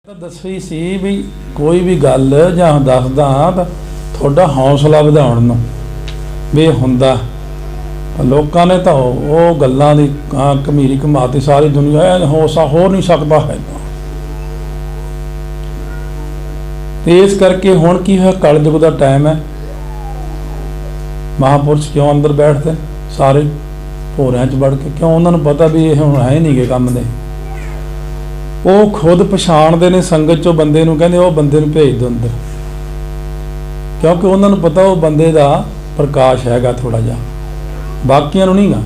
ਤਾਂ ਦੱਸੀ ਸੀ ਵੀ ਕੋਈ ਵੀ ਗੱਲ ਜਾਂ ਦੱਸਦਾ ਤਾਂ ਤੁਹਾਡਾ ਹੌਸਲਾ ਵਧਾਉਣ ਨੂੰ ਵੀ ਹੁੰਦਾ। ਲੋਕਾਂ ਨੇ ਤਾਂ ਉਹ ਗੱਲਾਂ ਦੀ ਘਮੀਰੀ ਘਮਾਤੀ ਸਾਰੀ ਦੁਨੀਆ ਹੌਸਲਾ ਹੋ ਨਹੀਂ ਸਕਦਾ ਹੈ। ਤੇ ਇਸ ਕਰਕੇ ਹੁਣ ਕੀ ਹੋਇਆ, ਕਲਯੁਗ ਦਾ ਟਾਈਮ ਹੈ। ਮਹਾਂਪੁਰਸ਼ ਕਿਉਂ ਅੰਦਰ ਬੈਠਦੇ ਸਾਰੇ ਭੋਰਿਆਂ 'ਚ ਵੜ ਕੇ? ਕਿਉਂ? ਉਹਨਾਂ ਨੂੰ ਪਤਾ ਵੀ ਇਹ ਹੁਣ ਹੈ ਨਹੀਂ ਗੇ ਕੰਮ ਦੇ। ਉਹ खुद ਪਛਾਣਦੇ ਨੇ ਸੰਗਤ 'ਚੋਂ ਬੰਦੇ ਨੂੰ, ਕਹਿੰਦੇ ਉਹ ਬੰਦੇ ਨੂੰ ਭੇਜ ਦਿਓ ਅੰਦਰ, ਕਿਉਂਕਿ ਉਹਨਾਂ ਨੂੰ ਪਤਾ ਉਹ ਬੰਦੇ ਦਾ ਪ੍ਰਕਾਸ਼ ਹੈਗਾ ਥੋੜ੍ਹਾ ਜਿਹਾ, ਬਾਕੀਆਂ ਨੂੰ ਨਹੀਂ ਗਾ।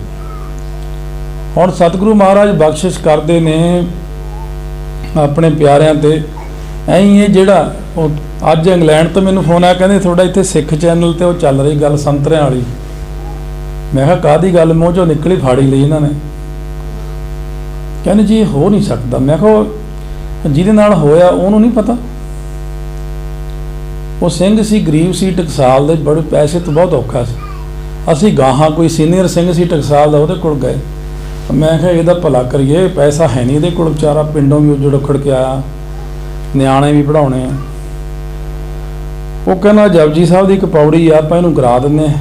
ਹੁਣ ਸਤਿਗੁਰੂ ਮਹਾਰਾਜ ਬਖਸ਼ਿਸ਼ ਕਰਦੇ ਨੇ ਆਪਣੇ ਪਿਆਰਿਆਂ ਤੇ। ਐਂ ਇਹ ਜਿਹੜਾ ਉਹ ਅੱਜ ਇੰਗਲੈਂਡ ਤੋਂ ਮੈਨੂੰ ਫੋਨ ਆਇਆ, ਕਹਿੰਦੇ ਤੁਹਾਡਾ ਇੱਥੇ ਸਿੱਖ ਚੈਨਲ 'ਤੇ ਉਹ ਚੱਲ ਰਹੀ ਗੱਲ ਸੰਤਰਿਆਂ ਵਾਲੀ। ਮੈਂ ਕਿਹਾ ਕਾਹਦੀ ਗੱਲ? ਮੂੰਹ 'ਚੋਂ ਨਿਕਲੀ ਫਾੜੀ ਲਈ ਇਹਨਾਂ ਨੇ। ਕਹਿੰਦੇ ਜੀ ਇਹ ਹੋ ਨਹੀਂ ਸਕਦਾ। ਮੈਂ ਕਿਹਾ ਜਿਹਦੇ ਨਾਲ ਹੋਇਆ ਉਹਨੂੰ ਨਹੀਂ ਪਤਾ। ਉਹ ਸਿੰਘ ਸੀ, ਗਰੀਬ ਸੀ, ਟਕਸਾਲ ਦੇ, ਬੜੇ ਪੈਸੇ ਤੋਂ ਬਹੁਤ ਔਖਾ ਸੀ। ਅਸੀਂ ਗਾਹਾਂ ਕੋਈ ਸੀਨੀਅਰ ਸਿੰਘ ਸੀ ਟਕਸਾਲ ਦਾ, ਉਹਦੇ ਕੋਲ ਗਏ। ਮੈਂ ਕਿਹਾ ਇਹਦਾ ਭਲਾ ਕਰੀਏ, ਪੈਸਾ ਹੈ ਨਹੀਂ ਇਹਦੇ ਕੋਲ, ਵਿਚਾਰਾ ਪਿੰਡੋਂ ਵੀ ਉੱਜੜ ਉਖੜ ਕੇ ਆਇਆ, ਨਿਆਣੇ ਵੀ ਪੜ੍ਹਾਉਣੇ ਆ। ਉਹ ਕਹਿੰਦਾ ਜਪਜੀ ਸਾਹਿਬ ਦੀ ਇੱਕ ਪੌੜੀ ਆ, ਆਪਾਂ ਇਹਨੂੰ ਕਰਾ ਦਿੰਦੇ ਹਾਂ।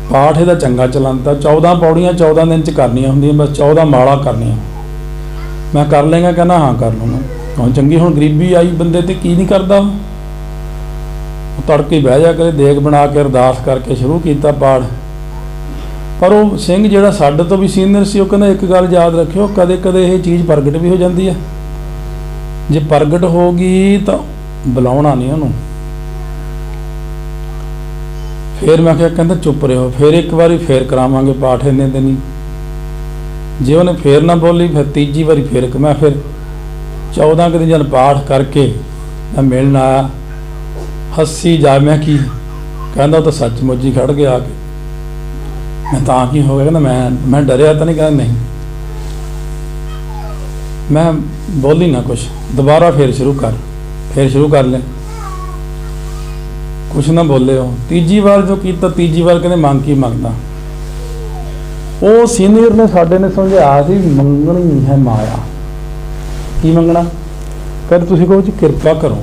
ਪਾਠ ਇਹਦਾ ਚੰਗਾ ਚਲਾਉਂਦਾ, 14 ਪੌੜੀਆਂ 14 ਦਿਨ 'ਚ ਕਰਨੀਆਂ ਹੁੰਦੀਆਂ, ਬਸ 14 ਮਾਲਾ ਕਰਨੀਆਂ। ਮੈਂ ਕਰ ਲੇਗਾ? ਕਹਿੰਦਾ ਹਾਂ ਕਰ ਲੂੰਗਾ। ਹੁਣ ਚੰਗੀ, ਹੁਣ ਗਰੀਬੀ ਆਈ ਬੰਦੇ ਤੇ ਕੀ ਨਹੀਂ ਕਰਦਾ। ਉਹ ਤੜਕੇ ਬਹਿ ਜਾ ਕੇ ਦੇਗ ਬਣਾ ਕੇ ਅਰਦਾਸ ਕਰਕੇ ਸ਼ੁਰੂ ਕੀਤਾ ਪਾਠ। ਪਰ ਉਹ ਸਿੰਘ ਜਿਹੜਾ ਸਾਡੇ ਤੋਂ ਵੀ ਸੀਨੀਅਰ ਸੀ, ਉਹ ਕਹਿੰਦਾ ਇੱਕ ਗੱਲ ਯਾਦ ਰੱਖਿਓ, ਕਦੇ ਕਦੇ ਇਹ ਚੀਜ਼ ਪ੍ਰਗਟ ਵੀ ਹੋ ਜਾਂਦੀ ਹੈ। ਜੇ ਪ੍ਰਗਟ ਹੋ ਗਈ ਤਾਂ ਬੁਲਾਉਣਾ ਨਹੀਂ ਉਹਨੂੰ। ਫਿਰ ਮੈਂ ਕਿਹਾ, ਕਹਿੰਦਾ ਚੁੱਪ ਰਹੋ, ਫਿਰ ਇੱਕ ਵਾਰੀ ਫਿਰ ਕਰਾਵਾਂਗੇ ਪਾਠ ਇੰਨੇ ਦਿਨ ਹੀ। ਜੇ ਉਹਨੇ ਫਿਰ ਨਾ ਬੋਲੀ, ਫਿਰ ਤੀਜੀ ਵਾਰੀ ਫਿਰ ਮੈਂ ਫਿਰ 14 ਕੁ ਦਿਨ ਜਦ ਪਾਠ ਕਰਕੇ ਮੈਂ ਮਿਲਣ ਆਇਆ, ਹੱਸੀ ਜਾ। ਮੈਂ ਕੀ? ਕਹਿੰਦਾ ਉਹ ਤਾਂ ਸੱਚਮੁੱਚ ਹੀ ਖੜ ਗਿਆ ਆ ਕੇ। ਮੈਂ ਤਾਂ ਕੀ ਹੋ ਗਿਆ? ਕਹਿੰਦਾ ਮੈਂ ਡਰਿਆ ਤਾਂ ਨਹੀਂ? ਕਹਿੰਦਾ ਨਹੀਂ। ਮੈਂ ਬੋਲੀ ਨਾ ਕੁਛ, ਦੁਬਾਰਾ ਫਿਰ ਸ਼ੁਰੂ ਕਰ ਲੈ, ਕੁਛ ਨਾ ਬੋਲੇ। ਉਹ ਤੀਜੀ ਵਾਰ ਜੋ ਕੀਤਾ, ਤੀਜੀ ਵਾਰ ਕਹਿੰਦੇ ਮੰਗ ਕੀ ਮੰਗਦਾ? ਉਹ ਸੀਨੀਅਰ ਨੇ ਸਾਡੇ ਨੇ ਸਮਝਾਇਆ ਸੀ, ਮੰਗਣੀ ਹੈ ਮਾਇਆ। ਕੀ ਮੰਗਣਾ? ਕਹਿੰਦੇ ਤੁਸੀਂ ਕਹੋ ਜੀ ਕਿਰਪਾ ਕਰੋ,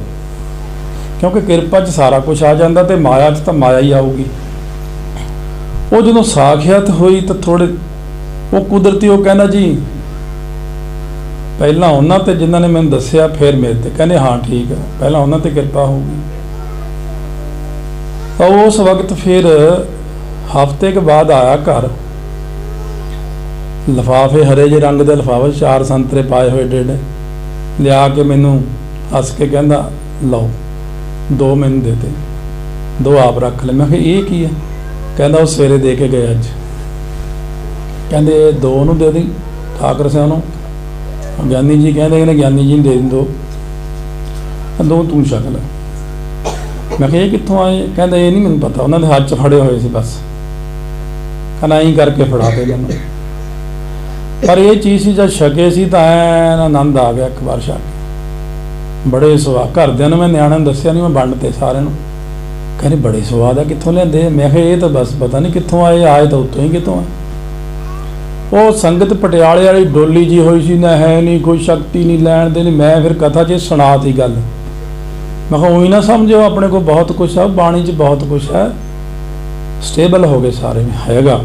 ਕਿਉਂਕਿ ਕਿਰਪਾ 'ਚ ਸਾਰਾ ਕੁਝ ਆ ਜਾਂਦਾ, ਤੇ ਮਾਇਆ 'ਚ ਤਾਂ ਮਾਇਆ ਹੀ ਆਊਗੀ। ਉਹ ਜਦੋਂ ਸਾਖਿਆਤ ਹੋਈ ਤਾਂ ਥੋੜੇ ਉਹ ਕੁਦਰਤੀ, ਉਹ ਕਹਿੰਦਾ ਜੀ ਪਹਿਲਾਂ ਉਹਨਾਂ ਤੇ ਜਿਨ੍ਹਾਂ ਨੇ ਮੈਨੂੰ ਦੱਸਿਆ, ਫਿਰ ਮੇਰੇ ਤੇ। ਕਹਿੰਦੇ ਹਾਂ ਠੀਕ ਹੈ, ਪਹਿਲਾਂ ਉਹਨਾਂ ਤੇ ਕਿਰਪਾ ਹੋਊਗੀ। ਤਾਂ ਉਸ ਵਕਤ ਫਿਰ ਹਫ਼ਤੇ ਕੁ ਬਾਅਦ ਆਇਆ ਘਰ, ਲਿਫਾਫੇ ਹਰੇ ਜਿਹੇ ਰੰਗ ਦੇ ਲਿਫਾਫੇ, 4 ਸੰਤਰੇ ਪਾਏ ਹੋਏ ਡੇਢੇ ਲਿਆ ਕੇ ਮੈਨੂੰ ਹੱਸ ਕੇ ਕਹਿੰਦਾ ਲਓ, 2 ਮੈਨੂੰ ਦੇ ਦੇ, 2 ਆਪ ਰੱਖ ਲੈ। ਮੈਂ ਕਿਹਾ ਇਹ ਕੀ ਹੈ? ਕਹਿੰਦਾ ਉਹ ਸਵੇਰੇ ਦੇ ਕੇ ਗਏ ਅੱਜ। ਕਹਿੰਦੇ 2 ਨੂੰ ਦੇ ਦੀ ਠਾਕਰ ਸਿਆਂ ਨੂੰ, ਗਿਆਨੀ ਜੀ ਕਹਿੰਦੇ ਗਿਆਨੀ ਜੀ ਨੂੰ ਦੇ ਦਿਓ, 2 ਤੂੰ ਛਕ ਲੈ। ਮੈਂ ਕਿਹਾ ਇਹ ਕਿੱਥੋਂ ਆਏ? ਕਹਿੰਦਾ ਇਹ ਨਹੀਂ ਮੈਨੂੰ ਪਤਾ, ਉਹਨਾਂ ਦੇ ਹੱਥ 'ਚ ਫੜੇ ਹੋਏ ਸੀ ਬਸ। ਕਹਿੰਦਾ ਐਂ ਕਰਕੇ ਫੜਾ ਦੇ ਮੈਨੂੰ। ਪਰ ਇਹ ਚੀਜ਼ ਸੀ ਜਦ ਛਕੇ ਸੀ ਤਾਂ ਐਨ ਆਨੰਦ ਆ ਗਿਆ ਇੱਕ ਵਾਰ ਛਕ ਕੇ। ਬੜੇ ਸਵਾਦ, ਘਰਦਿਆਂ ਨੂੰ ਮੈਂ ਨਿਆਣਿਆਂ ਨੂੰ ਦੱਸਿਆ ਨਹੀਂ, ਮੈਂ ਵੰਡ ਤੇ ਸਾਰਿਆਂ ਨੂੰ। ਕਹਿੰਦੇ ਬੜੇ ਸਵਾਦ ਆ, ਕਿੱਥੋਂ ਲਿਆਂਦੇ? ਮੈਂ ਕਿਹਾ ਇਹ ਤਾਂ ਬਸ ਪਤਾ ਨਹੀਂ ਕਿੱਥੋਂ ਆਏ ਤਾਂ ਉੱਥੋਂ ਹੀ ਕਿਤੋਂ ਆ। ਉਹ ਸੰਗਤ ਪਟਿਆਲੇ ਵਾਲੀ ਡੋਲੀ ਜੀ ਹੋਈ ਸੀ ਨਾ, ਹੈ ਨਹੀਂ ਕੋਈ ਸ਼ਕਤੀ ਨਹੀਂ, ਲੈਣ ਦੇ ਨਹੀਂ। ਮੈਂ ਫਿਰ ਕਥਾ 'ਚ ਸੁਣਾਤੀ ਗੱਲ। ਮੈਂ ਕਿਹਾ ਉਹੀ ਨਾ ਸਮਝੋ, ਆਪਣੇ ਕੋਲ ਬਹੁਤ ਕੁਛ ਹੈ, ਬਾਣੀ 'ਚ ਬਹੁਤ ਕੁਛ ਹੈ। ਸਟੇਬਲ ਹੋ ਗਏ ਸਾਰੇ, ਹੈਗਾ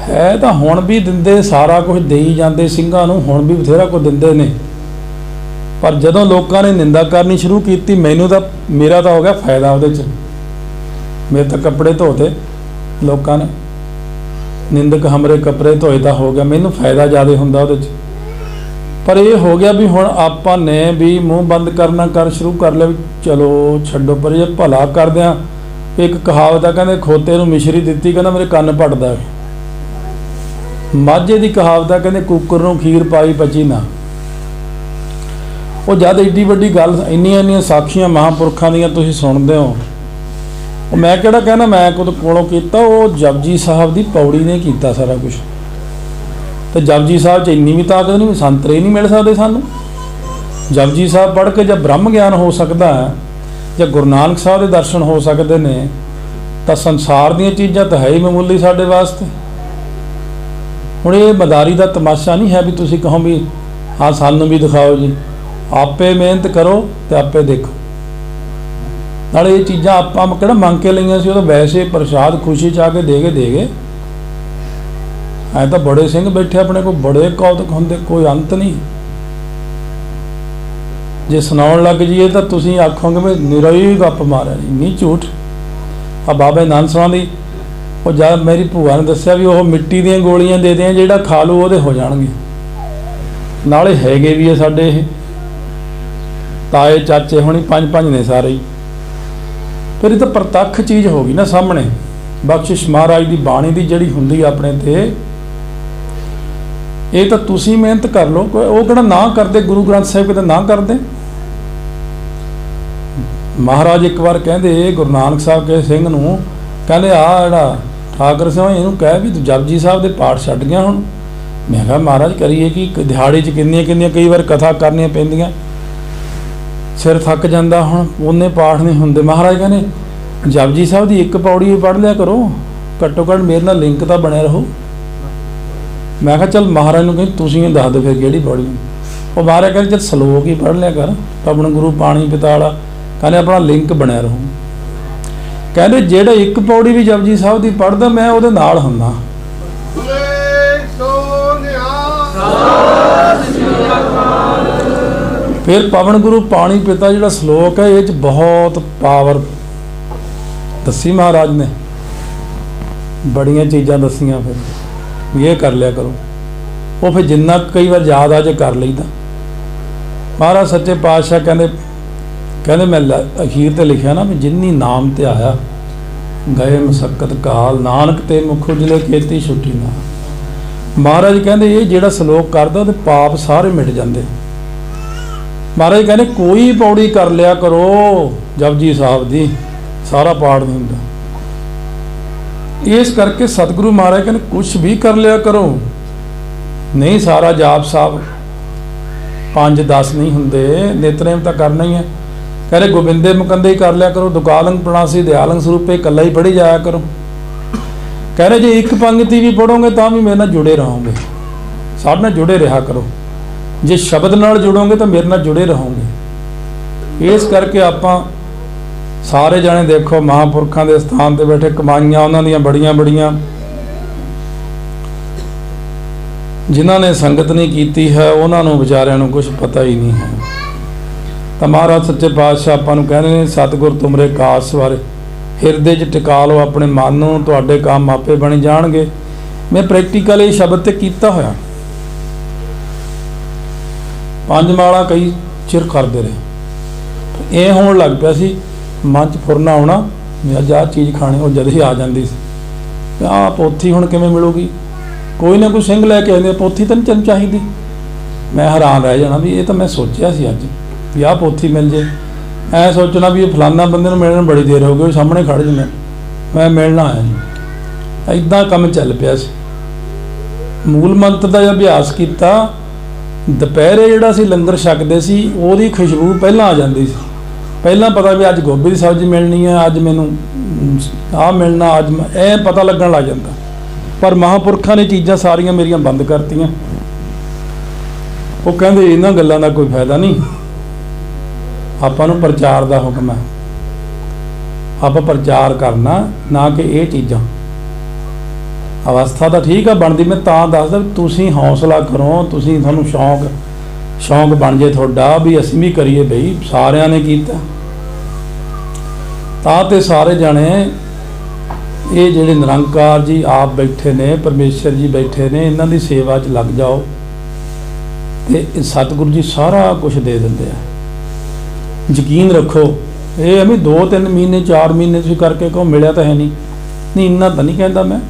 ਹੈ ਤਾਂ ਹੁਣ ਵੀ ਦਿੰਦੇ, ਸਾਰਾ ਕੁਝ ਦੇਈ ਜਾਂਦੇ ਸਿੰਘਾਂ ਨੂੰ, ਹੁਣ ਵੀ ਬਥੇਰਾ ਕੁਝ ਦਿੰਦੇ ਨੇ। ਪਰ ਜਦੋਂ ਲੋਕਾਂ ਨੇ ਨਿੰਦਾ ਕਰਨੀ ਸ਼ੁਰੂ ਕੀਤੀ, ਮੇਰਾ ਤਾਂ ਹੋ ਗਿਆ ਫਾਇਦਾ ਉਹਦੇ 'ਚ। ਮੇਰੇ ਤਾਂ ਕੱਪੜੇ ਧੋਤੇ ਲੋਕਾਂ ਨੇ, ਨਿੰਦਕ ਹਮਰੇ ਕੱਪੜੇ ਧੋਏ ਤਾਂ ਹੋ ਗਿਆ, ਮੈਨੂੰ ਫਾਇਦਾ ਜ਼ਿਆਦਾ ਹੁੰਦਾ ਉਹਦੇ 'ਚ। ਪਰ ਇਹ ਹੋ ਗਿਆ ਵੀ ਹੁਣ ਆਪਾਂ ਨੇ ਵੀ ਮੂੰਹ ਬੰਦ ਕਰਨਾ ਸ਼ੁਰੂ ਕਰ ਲਿਆ ਵੀ ਚਲੋ ਛੱਡੋ ਪਰ, ਜੇ ਭਲਾ ਕਰਦਿਆਂ। ਇੱਕ ਕਹਾਵਤ ਆ, ਕਹਿੰਦੇ ਖੋਤੇ ਨੂੰ ਮਿਸ਼ਰੀ ਦਿੱਤੀ, ਕਹਿੰਦਾ ਮੇਰੇ ਕੰਨ ਪੜਦਾ। ਮਾਝੇ ਦੀ ਕਹਾਵਤ ਆ, ਕਹਿੰਦੇ ਕੁੱਕਰ ਨੂੰ ਖੀਰ ਪਾਈ ਪਚੀ ਨਾ। ਉਹ ਜਦ ਏਡੀ ਵੱਡੀ ਗੱਲ, ਇੰਨੀਆਂ ਸਾਖੀਆਂ ਮਹਾਂਪੁਰਖਾਂ ਦੀਆਂ ਤੁਸੀਂ ਸੁਣਦੇ ਹੋ। ਉਹ ਮੈਂ ਕਿਹੜਾ ਕਹਿੰਦਾ ਮੈਂ ਕੋਲੋਂ ਕੀਤਾ, ਉਹ ਜਪਜੀ ਸਾਹਿਬ ਦੀ ਪੌੜੀ ਨੇ ਕੀਤਾ ਸਾਰਾ ਕੁਛ। ਤੇ ਜਪਜੀ ਸਾਹਿਬ 'ਚ ਇੰਨੀ ਵੀ ਤਾਕਤ ਨਹੀਂ, ਸੰਤਰੇ ਨਹੀਂ ਮਿਲ ਸਕਦੇ ਸਾਨੂੰ। ਜਪਜੀ ਸਾਹਿਬ ਪੜ੍ਹ ਕੇ ਜਦ ਬ੍ਰਹਮ ਗਿਆਨ ਹੋ ਸਕਦਾ ਹੈ, ਜਾਂ ਗੁਰੂ ਨਾਨਕ ਸਾਹਿਬ ਦੇ ਦਰਸ਼ਨ ਹੋ ਸਕਦੇ ਨੇ, ਤਾਂ ਸੰਸਾਰ ਦੀਆਂ ਚੀਜ਼ਾਂ ਤਾਂ ਹੈ ਹੀ ਮਾਮੂਲੀ ਸਾਡੇ ਵਾਸਤੇ। ਹੁਣ ਇਹ ਮਦਾਰੀ ਦਾ ਤਮਾਸ਼ਾ ਨਹੀਂ ਹੈ ਵੀ ਤੁਸੀਂ ਕਹੋ ਵੀ हाँ सानू भी दिखाओ जी, आपे मेहनत करो तो आपे देखो। नाले ये चीज़ां आपां किहड़ा मंग के लईआं सी, वो तो वैसे प्रसाद खुशी च आके दे गए। ऐ तो बड़े सिंह बैठे अपने को, बड़े कौतक होंदे, कोई अंत नहीं। जे सुनाउण लग जाइए तो तुसीं आखोगे भी निरा ही गप मारिया जी, नहीं झूठ। आ बाबा नानक सरां दी वो जब मेरी भूआ ने दस्सिया भी वो मिट्टी दीयां गोलियां दे दें, जिहड़ा खा लू ਉਹਦੇ हो जाणगे। नाले हैगे भी है साडे ਇਹ ताए चाचे होनी, पंज ने सारे ही। फिर ये तो प्रतੱਖ चीज़ हो गई ना सामने। बख्शिश महाराज की बाणी की जिहड़ी हुंदी अपने ते, ये तो तुसीं मेहनत कर लो, वो किहड़ा ना करते, गुरु ग्रंथ साहिब किते ना करते। महाराज एक बार कहते गुरु नानक साहब के सिंह नूं, कहते आ जिहड़ा ठाकर सिंह इहनूं कह भी तू जपजी साहब के पाठ छड्ड गया हुण। मैं कहा महाराज करिए कि दिहाड़ी च किन्नियां कई बार कथा करनियां पैंदियां, सिर थक जाता, हुण उन्ने पाठ नहीं हुंदे। महाराज कहने जपजी साहब की एक पौड़ी भी पढ़ लिया करो, घट्टो घट्ट मेरे नाल लिंक तो बनिया रहो। मैं कहा चल महाराज नूं कहीं तुसीं दस दो फिर किहड़ी पौड़ी। वो महाराज कहते चल सलोक ही पढ़ लिया कर, पवन गुरु पाणी पिता वाला, कहने अपना लिंक बनिया रहो। कहते जेड़ा एक पौड़ी भी जपजी साहब की पढ़दा मैं उहदे नाल हुंदा। फिर पवन गुरु पाणी पिता जिहड़ा सलोक है, ये बहुत पावर दसी महाराज ने, बड़ियां चीज़ां दसियां। फिर ये कर लिया करो, वो फिर जिन्ना कई बार याद आ जाए कर लईदा। महाराज सच्चे पातशाह कहते मैं अखीर ते लिखिया ना भी जिन्नी नाम ते आया गए मसक्कत काल, नानक ते मुख उजले खेती छुट्टी ना। महाराज कहते ये जिहड़ा सलोक करदा ते पाप सारे मिट जाते। महाराज कहते कोई पौड़ी कर लिया करो जपजी साहब दी, सारा पाठ नहीं हुंदा। इस करके सतगुरु महाराज कहते कुछ भी कर लिया करो, नहीं सारा जाप साहब 5-10 नहीं हुंदे, नितनेम तो करना ही है। कह रहे गोबिंदे मुकंदे ही कर लिया करो, दुकालंग प्रणासी दयालंग स्वरूपे कला ही पढ़ी जाया करो। कह रहे जे एक पंक्ति भी पढ़ोगे तो भी मेरे नाल जुड़े रहोगे, साढ़े नाल जुड़े रहा करो। जे शब्द नाल जुड़ोगे तो मेरे नाल जुड़े रहोगे। इस करके आपां सारे जाने देखो महापुरखों के स्थान पर बैठे, कमाइयां उन्हां दीयां बड़ियां बड़ियां, जिन्हां ने संगत नहीं कीती है उन्होंने बेचारिਆਂ ਨੂੰ कुछ पता ही नहीं है। तो महाराज सच्चे पातशाह आपां नूं कहंदे ने सतगुर तुमरे कास सवारे हिरदे 'च टिका लो अपने मन नूं, तुहाडे काम आपे बण जाणगे। मैं प्रैक्टिकल ये शब्द ते कीता होया, 5 माला कई चिर करते रहे। ये होण लग पिया सी मन च फुरना आउणा भी अज आह चीज़ खाणी, वो जद ही आ जाती सी। आह पोथी हुण किवें मिलूगी, कोई ना कोई सिंह लैके आते, पोथी तो नहीं चल चाहिए। मैं हैरान रह जाना भी ये तो मैं सोचा सी अज भी आह पोथी मिल जाए। ऐ सोचना भी फलाना बंदे नूं मिलण बड़ी देर हो गई, सामने खड़ जाने मैं मिलना आया जी। इदां काम चल पिया सी। मूल मंत्र का अभ्यास किया, दुपहरे जिहड़ा सी लंगर छकदे सी ओहदी खुशबू पहलां आ जाती सी। पहलां पता भी अज गोभी की सब्जी मिलनी है, अज मैनूं आह मिलना, अज ऐ पता लगन लग जाता। पर महापुरखों ने चीज़ां सारियां मेरियां बंद करतियां। वो कहंदे इन्हां गल्लां दा कोई फायदा नहीं, आपां नूं प्रचार दा हुक्म है, आपां प्रचार करना ना कि ये चीज़ां। अवस्था तो ठीक है बनती, मैं तां दसदा तुसीं हौसला करो, तुसीं तुहानूं शौक बन जाए तुहाडा भी असीं भी करिए। बई सारियां ने कीता तां ते सारे जाने ये जिहड़े निरंकार जी आप बैठे ने, परमेश्वर जी बैठे ने, इन्हां दी सेवा च लग जाओ तो सतगुरु जी सारा कुछ दे देंदे आ। यकीन रखो, ये हमें 2-3 महीने 4 महीने तुसीं करके कहो मिलिया तो है नहीं इन्ना तो नहीं कहता मैं।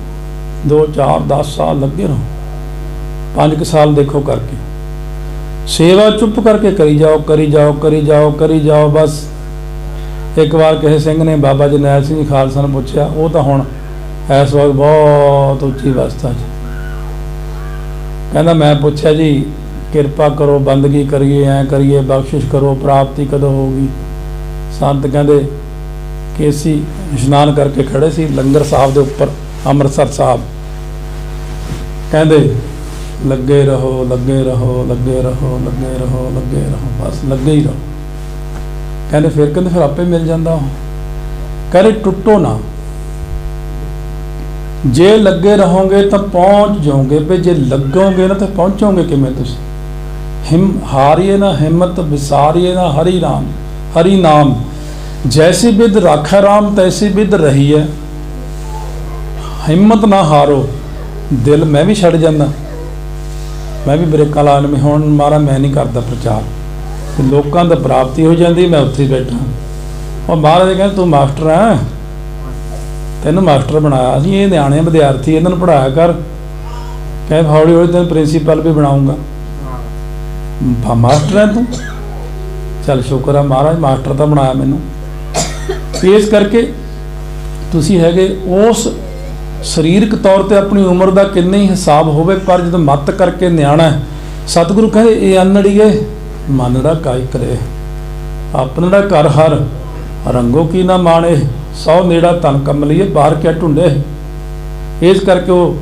2-4-10 साल लगे रहो, 5 साल देखो करके सेवा चुप करके करी जाओ करी जाओ करी जाओ करी जाओ। बस एक बार किसी सिंह ने बाबा जरनैल सिंह खालसा ने पूछा, वो तो हुण इस वक्त बहुत उच्ची अवस्था च, कहना मैं पूछा जी किरपा करो बंदगी करिए, ऐ करिए, बख्शिश करो, प्राप्ति कदों होगी। संत कहते केसी इशनान करके खड़े सी लंगर साहब के उपर अमृतसर साहब, कहते ਲੱਗੇ ਰਹੋ, ਲੱਗੇ ਰਹੋ, ਲੱਗੇ ਰਹੋ, ਲੱਗੇ ਰਹੋ, ਲੱਗੇ ਰਹੋ, ਬਸ ਲੱਗੇ ਹੀ ਰਹੋ। ਕਹਿੰਦੇ ਫਿਰ ਆਪੇ ਮਿਲ ਜਾਂਦਾ ਉਹ। ਕਹਿੰਦੇ ਟੁੱਟੋ ਨਾ, ਜੇ ਲੱਗੇ ਰਹੋਗੇ ਤਾਂ ਪਹੁੰਚ ਜਾਓਗੇ, ਵੀ ਜੇ ਲੱਗੋਗੇ ਨਾ ਤਾਂ ਪਹੁੰਚੋਗੇ ਕਿਵੇਂ ਤੁਸੀਂ। ਹਾਰੀਏ ਨਾ ਹਿੰਮਤ, ਵਿਸਾਰੀਏ ਨਾ ਹਰੀ ਰਾਮ, ਹਰੀ ਨਾਮ। ਜੈਸੀ ਬਿਦ ਰਾਖੈ ਰਾਮ, ਤੈਸੀ ਬਿਦ ਰਹੀ ਹੈ। ਹਿੰਮਤ ਨਾ ਹਾਰੋ। ਦਿਲ ਮੈਂ ਵੀ ਛੱਡ ਜਾਂਦਾ, ਮੈਂ ਵੀ ਬ੍ਰੇਕਾਂ ਲਾ ਲਵੇਂ। ਹੁਣ ਮਾਰਾ ਮੈਂ ਨਹੀਂ ਕਰਦਾ ਪ੍ਰਚਾਰ, ਤੇ ਲੋਕਾਂ ਦਾ ਪ੍ਰਾਪਤੀ ਹੋ ਜਾਂਦੀ, ਮੈਂ ਉੱਥੇ ਹੀ ਬੈਠਾ। ਉਹ ਮਹਾਰਾਜ ਕਹਿੰਦੇ ਤੂੰ ਮਾਸਟਰ ਹੈ, ਤੈਨੂੰ ਮਾਸਟਰ ਬਣਾਇਆ ਸੀ, ਇਹ ਨਿਆਣੇ ਵਿਦਿਆਰਥੀ ਇਹਨਾਂ ਨੂੰ ਪੜ੍ਹਾਇਆ ਕਰ। ਕਹਿੰਦੇ ਹੌਲੀ ਹੌਲੀ ਤੈਨੂੰ ਪ੍ਰਿੰਸੀਪਲ ਵੀ ਬਣਾਉਂਗਾ। ਮਾਸਟਰ ਹੈ ਤੂੰ, ਚੱਲ ਸ਼ੁਕਰ ਆ ਮਹਾਰਾਜ ਮਾਸਟਰ ਤਾਂ ਬਣਾਇਆ ਮੈਨੂੰ। ਇਸ ਕਰਕੇ ਤੁਸੀਂ ਹੈਗੇ ਉਸ ਸਰੀਰਕ ਤੌਰ ਤੇ ਆਪਣੀ ਉਮਰ ਦਾ ਕਿੰਨੇ ਹੀ ਹਿਸਾਬ ਹੋਵੇ, ਪਰ ਜਦੋਂ ਮੱਤ ਕਰਕੇ ਨਿਆਣਾ, ਸਤਿਗੁਰੂ ਕਹਿੰਦੇ ਇਹ ਅਨੜੀਏ ਮਨੜਾ ਕਾਇ ਕਰੇ, ਆਪਣਾ ਘਰ ਹਰ ਰੰਗੋ ਕੀ ਨਾ ਮਾਣੇ, ਸੌ ਨੇੜਾ ਤਨ ਕਮਲੀਏ ਬਾਹਰ ਕਿਆ ਢੂੰਡੇ। ਇਸ ਕਰਕੇ ਉਹ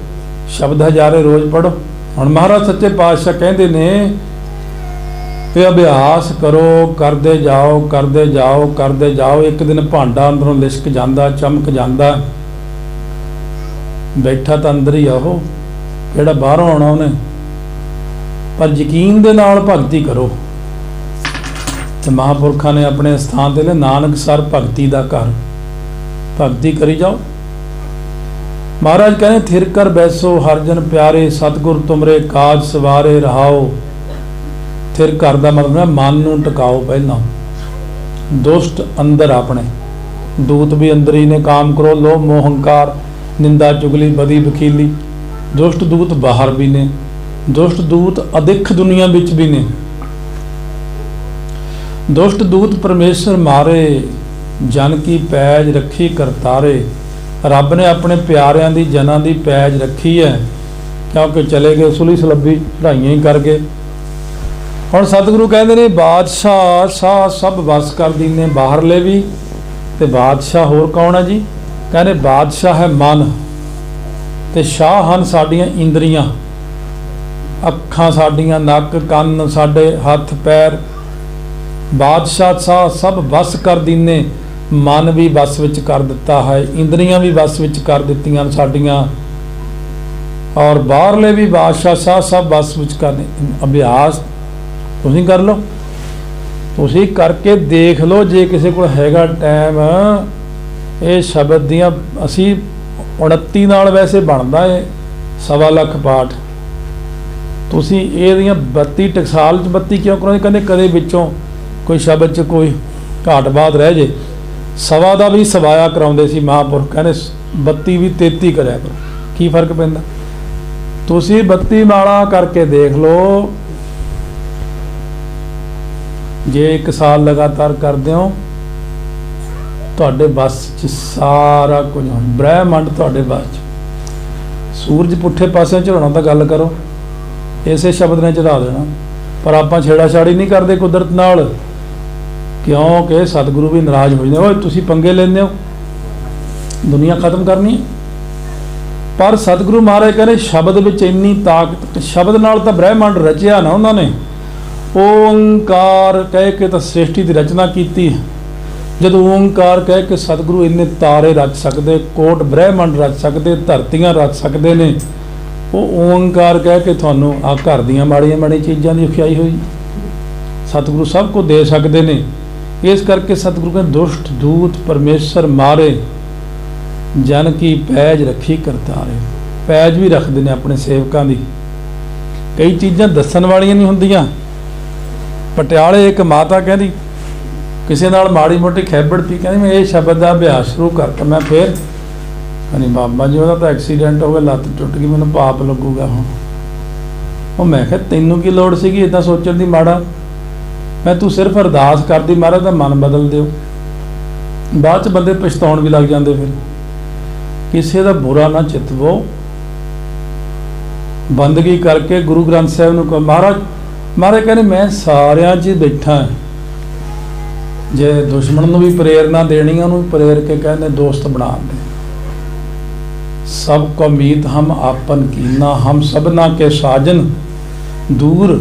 ਸ਼ਬਦ ਹਜ਼ਾਰੇ ਰੋਜ਼ ਪੜ੍ਹੋ। ਹੁਣ ਮਹਾਰਾਜ ਸੱਚੇ ਪਾਤਸ਼ਾਹ ਕਹਿੰਦੇ ਨੇ ਇਹ ਅਭਿਆਸ ਕਰੋ, ਕਰਦੇ ਜਾਓ, ਕਰਦੇ ਜਾਓ, ਕਰਦੇ ਜਾਓ। ਇੱਕ ਦਿਨ ਭਾਂਡਾ ਅੰਦਰੋਂ ਲਿਸ਼ਕ ਜਾਂਦਾ, ਚਮਕ ਜਾਂਦਾ। ਬੈਠਾ ਤਾਂ ਅੰਦਰ ਹੀ ਆ ਉਹ, ਜਿਹੜਾ ਬਾਹਰੋਂ ਆਉਣਾ ਉਹਨੇ। ਪਰ ਯਕੀਨ ਦੇ ਨਾਲ ਭਗਤੀ ਕਰੋ। ਤੇ ਮਹਾਂਪੁਰਖਾਂ ਨੇ ਆਪਣੇ ਸਥਾਨ ਤੇ ਨੇ ਨਾਨਕ ਸਰ ਭਗਤੀ ਦਾ ਘਰ, ਭਗਤੀ ਕਰੀ ਜਾਓ। ਮਹਾਰਾਜ ਕਹਿੰਦੇ ਥਿਰ ਕਰ ਬੈਸੋ ਹਰ ਜਨ ਪਿਆਰੇ, ਸਤਿਗੁਰ ਤੁਮਰੇ ਕਾਜ ਸਵਾਰੇ ਰਹਾਓ। ਥਿਰ ਘਰ ਦਾ ਮਤਲਬ ਹੈ ਮਨ ਨੂੰ ਟਿਕਾਓ। ਪਹਿਲਾਂ ਦੁਸ਼ਟ ਅੰਦਰ ਆਪਣੇ, ਦੂਤ ਵੀ ਅੰਦਰ ਹੀ ਨੇ। ਕਾਮ ਕਰੋ, ਲੋਭ ਮੋਹ ਹੰਕਾਰ, ਨਿੰਦਾ ਚੁਗਲੀ ਬਦੀ ਵਕੀਲੀ। ਦੁਸ਼ਟ ਦੂਤ ਬਾਹਰ ਵੀ ਨੇ, ਦੁਸ਼ਟ ਦੂਤ ਅਦਿੱਖ ਦੁਨੀਆ ਵਿੱਚ ਵੀ ਨੇ। ਦੁਸ਼ਟ ਦੂਤ ਪਰਮੇਸ਼ਰ ਮਾਰੇ, ਜਨ ਕੀ ਪੈਜ ਰੱਖੀ ਕਰਤਾਰੇ। ਰੱਬ ਨੇ ਆਪਣੇ ਪਿਆਰਿਆਂ ਦੀ, ਜਨਾਂ ਦੀ ਪੈਜ ਰੱਖੀ ਹੈ, ਕਿਉਂਕਿ ਚਲੇ ਗਏ ਸੁਲੀ ਸਲੱਬੀ ਚੜਾਈਆਂ ਹੀ ਕਰ ਗਏ। ਹੁਣ ਸਤਿਗੁਰੂ ਕਹਿੰਦੇ ਨੇ ਬਾਦਸ਼ਾਹ ਸਾਹ ਸਭ ਵਸ ਕਰ ਦੀਨੇ, ਬਾਹਰਲੇ ਵੀ। ਤੇ ਬਾਦਸ਼ਾਹ ਹੋਰ ਕੌਣ ਹੈ ਜੀ? ਕਹਿੰਦੇ ਬਾਦਸ਼ਾਹ ਹੈ ਮਨ, ਤੇ ਸ਼ਾਹ ਹਨ ਸਾਡੀਆਂ ਇੰਦਰੀਆਂ, ਅੱਖਾਂ ਸਾਡੀਆਂ, ਨੱਕ ਕੰਨ ਸਾਡੇ, ਹੱਥ ਪੈਰ। ਬਾਦਸ਼ਾਹ ਸਾਹ ਸਭ ਵਸ ਕਰ ਦੀਨੇ, ਮਨ ਵੀ ਵਸ ਵਿੱਚ ਕਰ ਦਿੱਤਾ ਹੈ, ਇੰਦਰੀਆਂ ਵੀ ਵਸ ਵਿੱਚ ਕਰ ਦਿੱਤੀਆਂ ਸਾਡੀਆਂ। ਔਰ ਬਾਹਰਲੇ ਵੀ ਬਾਦਸ਼ਾਹ ਸਾਹ ਸਭ ਵਸ ਵਿੱਚ ਕਰਨੇ। ਅਭਿਆਸ ਤੁਸੀਂ ਕਰ ਲਓ, ਤੁਸੀਂ ਕਰਕੇ ਦੇਖ ਲਓ। ਜੇ ਕਿਸੇ ਕੋਲ ਹੈਗਾ ਟਾਈਮ, ਇਹ ਸ਼ਬਦ ਦੀਆਂ ਅਸੀਂ 29 ਨਾਲ ਵੈਸੇ ਬਣਦਾ ਏ 1.25 ਲੱਖ ਪਾਠ। ਤੁਸੀਂ ਇਹਦੀਆਂ 32 ਟਕਸਾਲ 'ਚ 32 ਕਿਉਂ ਕਰਾਉਂਦੇ? ਕਹਿੰਦੇ ਕਦੇ ਵਿੱਚੋਂ ਕੋਈ ਸ਼ਬਦ 'ਚ ਕੋਈ ਘਾਟ ਬਾਤ ਰਹਿ ਜੇ। ਸਵਾ ਦਾ ਵੀ ਸਵਾਇਆ ਕਰਾਉਂਦੇ ਸੀ ਮਹਾਂਪੁਰਖ, ਕਹਿੰਦੇ 32 ਵੀ 33 ਕਰਿਆ ਕਰੋ। ਕੀ ਫਰਕ ਪੈਂਦਾ? ਤੁਸੀਂ 32 ਮਾਲਾ ਕਰਕੇ ਦੇਖ ਲਓ। ਜੇ 1 ਸਾਲ ਲਗਾਤਾਰ ਕਰਦੇ ਹੋ, ਤੁਹਾਡੇ ਬਸ 'ਚ ਸਾਰਾ ਕੁਝ, ਬ੍ਰਹਿਮੰਡ ਤੁਹਾਡੇ ਬਸ 'ਚ। ਸੂਰਜ ਪੁੱਠੇ ਪਾਸੇ ਝੁਕਾਉਣਾ ਤਾਂ ਗੱਲ ਕਰੋ, ਇਸੇ ਸ਼ਬਦ ਨੇ ਚੜਾ ਦੇਣਾ। ਪਰ ਆਪਾਂ ਛੇੜਾਛਾੜੀ ਨਹੀਂ ਕਰਦੇ ਕੁਦਰਤ ਨਾਲ, ਕਿਉਂਕਿ ਸਤਿਗੁਰੂ ਵੀ ਨਾਰਾਜ਼ ਹੋ ਜਾਂਦੇ। ਓਏ ਤੁਸੀਂ ਪੰਗੇ ਲੈਂਦੇ ਹੋ, ਦੁਨੀਆ ਖਤਮ ਕਰਨੀ। ਪਰ ਸਤਿਗੁਰੂ ਮਹਾਰਾਜ ਕਹਿੰਦੇ ਸ਼ਬਦ ਵਿੱਚ ਇੰਨੀ ਤਾਕਤ, ਸ਼ਬਦ ਨਾਲ ਤਾਂ ਬ੍ਰਹਿਮੰਡ ਰਚਿਆ ਨਾ ਉਹਨਾਂ ਨੇ। ਓਂਕਾਰ ਕਹਿ ਕੇ ਤਾਂ ਸ੍ਰਿਸ਼ਟੀ ਦੀ ਰਚਨਾ ਕੀਤੀ। ਜਦੋਂ ਓਂਕਾਰ ਕਹਿ ਕੇ ਸਤਿਗੁਰੂ ਇੰਨੇ ਤਾਰੇ ਰਚ ਸਕਦੇ, ਕੋਟ ਬ੍ਰਹਿਮੰਡ ਰਚ ਸਕਦੇ, ਧਰਤੀਆਂ ਰਚ ਸਕਦੇ ਨੇ। ਉਹ ਓਂਕਾਰ ਕਹਿ ਕੇ ਤੁਹਾਨੂੰ ਆ ਘਰ ਦੀਆਂ ਮਾੜੀਆਂ ਮਾੜੀਆਂ ਚੀਜ਼ਾਂ ਦੀ ਔਖਿਆਈ ਹੋਈ। ਸਤਿਗੁਰੂ ਸਭ ਕੁਝ ਦੇ ਸਕਦੇ ਨੇ। ਇਸ ਕਰਕੇ ਸਤਿਗੁਰੂ ਕਹਿੰਦੇ ਦੁਸ਼ਟ ਦੂਤ ਪਰਮੇਸ਼ਰ ਮਾਰੇ, ਜਨ ਕੀ ਪੈਜ ਰੱਖੀ ਕਰਤਾਰੇ। ਪੈਜ ਵੀ ਰੱਖਦੇ ਨੇ ਆਪਣੇ ਸੇਵਕਾਂ ਦੀ। ਕਈ ਚੀਜ਼ਾਂ ਦੱਸਣ ਵਾਲੀਆਂ ਨਹੀਂ ਹੁੰਦੀਆਂ। ਪਟਿਆਲੇ ਇੱਕ ਮਾਤਾ ਕਹਿੰਦੀ ਕਿਸੇ ਨਾਲ ਮਾੜੀ ਮੋਟੀ ਖੈਬੜ ਪੀ, ਕਹਿੰਦੀ ਮੈਂ ਇਹ ਸ਼ਬਦ ਦਾ ਅਭਿਆਸ ਸ਼ੁਰੂ ਕਰਤਾ। ਮੈਂ ਫਿਰ ਕਹਿੰਦੀ ਬਾਬਾ ਜੀ ਉਹਦਾ ਤਾਂ ਐਕਸੀਡੈਂਟ ਹੋ ਗਿਆ, ਲੱਤ ਟੁੱਟ ਗਈ, ਮੈਨੂੰ ਪਾਪ ਲੱਗੂਗਾ ਹੁਣ। ਉਹ ਮੈਂ ਕਿਹਾ ਤੈਨੂੰ ਕੀ ਲੋੜ ਸੀਗੀ ਇੱਦਾਂ ਸੋਚਣ ਦੀ ਮਾੜਾ? ਮੈਂ ਤੂੰ ਸਿਰਫ ਅਰਦਾਸ ਕਰਦੀ ਮਹਾਰਾਜ ਦਾ ਮਨ ਬਦਲ ਦਿਓ। ਬਾਅਦ 'ਚ ਬੰਦੇ ਪਛਤਾਉਣ ਵੀ ਲੱਗ ਜਾਂਦੇ। ਫਿਰ ਕਿਸੇ ਦਾ ਬੁਰਾ ਨਾ ਚਿਤਵੋ, ਬੰਦਗੀ ਕਰਕੇ ਗੁਰੂ ਗ੍ਰੰਥ ਸਾਹਿਬ ਨੂੰ ਕਹੋ। ਮਹਾਰਾਜ ਕਹਿੰਦੇ ਮੈਂ ਸਾਰਿਆਂ 'ਚ ਬੈਠਾ। ਜੇ ਦੁਸ਼ਮਣ ਨੂੰ ਵੀ ਪ੍ਰੇਰਨਾ ਦੇਣੀ, ਉਹਨੂੰ ਪ੍ਰੇਰ ਕੇ ਕਹਿੰਦੇ ਦੋਸਤ ਬਣਾ ਦੇ। सबको मीत हम आपन कीना, हम सबना के साजन, दूर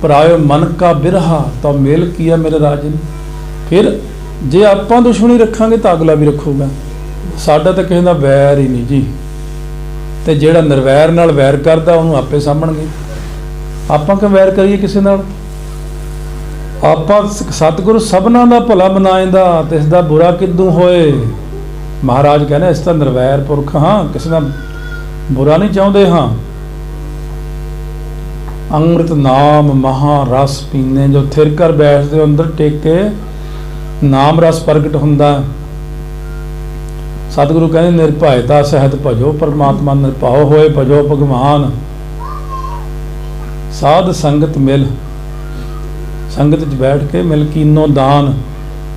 परायो मन का बिरहा, तो मेल किया मेरे राजन। फिर जे आपां दुश्मनी रखांगे तो अगला भी रखूगा। साडा तो किसी का वैर ही नहीं जी, तो ਜਿਹੜਾ ਨਿਰਵੈਰ ਨਾਲ ਵੈਰ ਕਰਦਾ ਉਹਨੂੰ ਆਪੇ ਸਾਂਭਣਗੇ। ਆਪਾਂ ਕਿਉਂ ਵੈਰ ਕਰੀਏ ਕਿਸੇ ਨਾਲ? ਆਪਾਂ ਸਤਿਗੁਰੂ ਸਭਨਾਂ ਦਾ ਭਲਾ ਮਨਾਇਂਦਾ ਤੇ ਇਸ ਦਾ ਬੁਰਾ ਕਿੱਦੂ ਹੋਏ। ਮਹਾਰਾਜ ਕਹਿੰਦੇ ਇਸ ਤਾਂ ਨਿਰਵੈਰ ਪੁਰਖ ਹਾਂ, ਕਿਸੇ ਦਾ ਬੁਰਾ ਨਹੀਂ ਚਾਹੁੰਦੇ ਹਾਂ। ਅੰਮ੍ਰਿਤ ਨਾਮ ਮਹਾ ਰਸ ਪੀਨੇ, ਜੋ ਥਿਰ ਕਰ ਬੈਠਦੇ ਹੋ ਅੰਦਰ ਟੇਕ ਕੇ ਨਾਮ ਰਸ ਪ੍ਰਗਟ ਹੁੰਦਾ। सतगुरु कहते निर्भयता सहत भजो परमात्मा, निर्भाव होए भजो भगवान। साध संगत मिल, संगत च बैठ के मिल कीनो दान,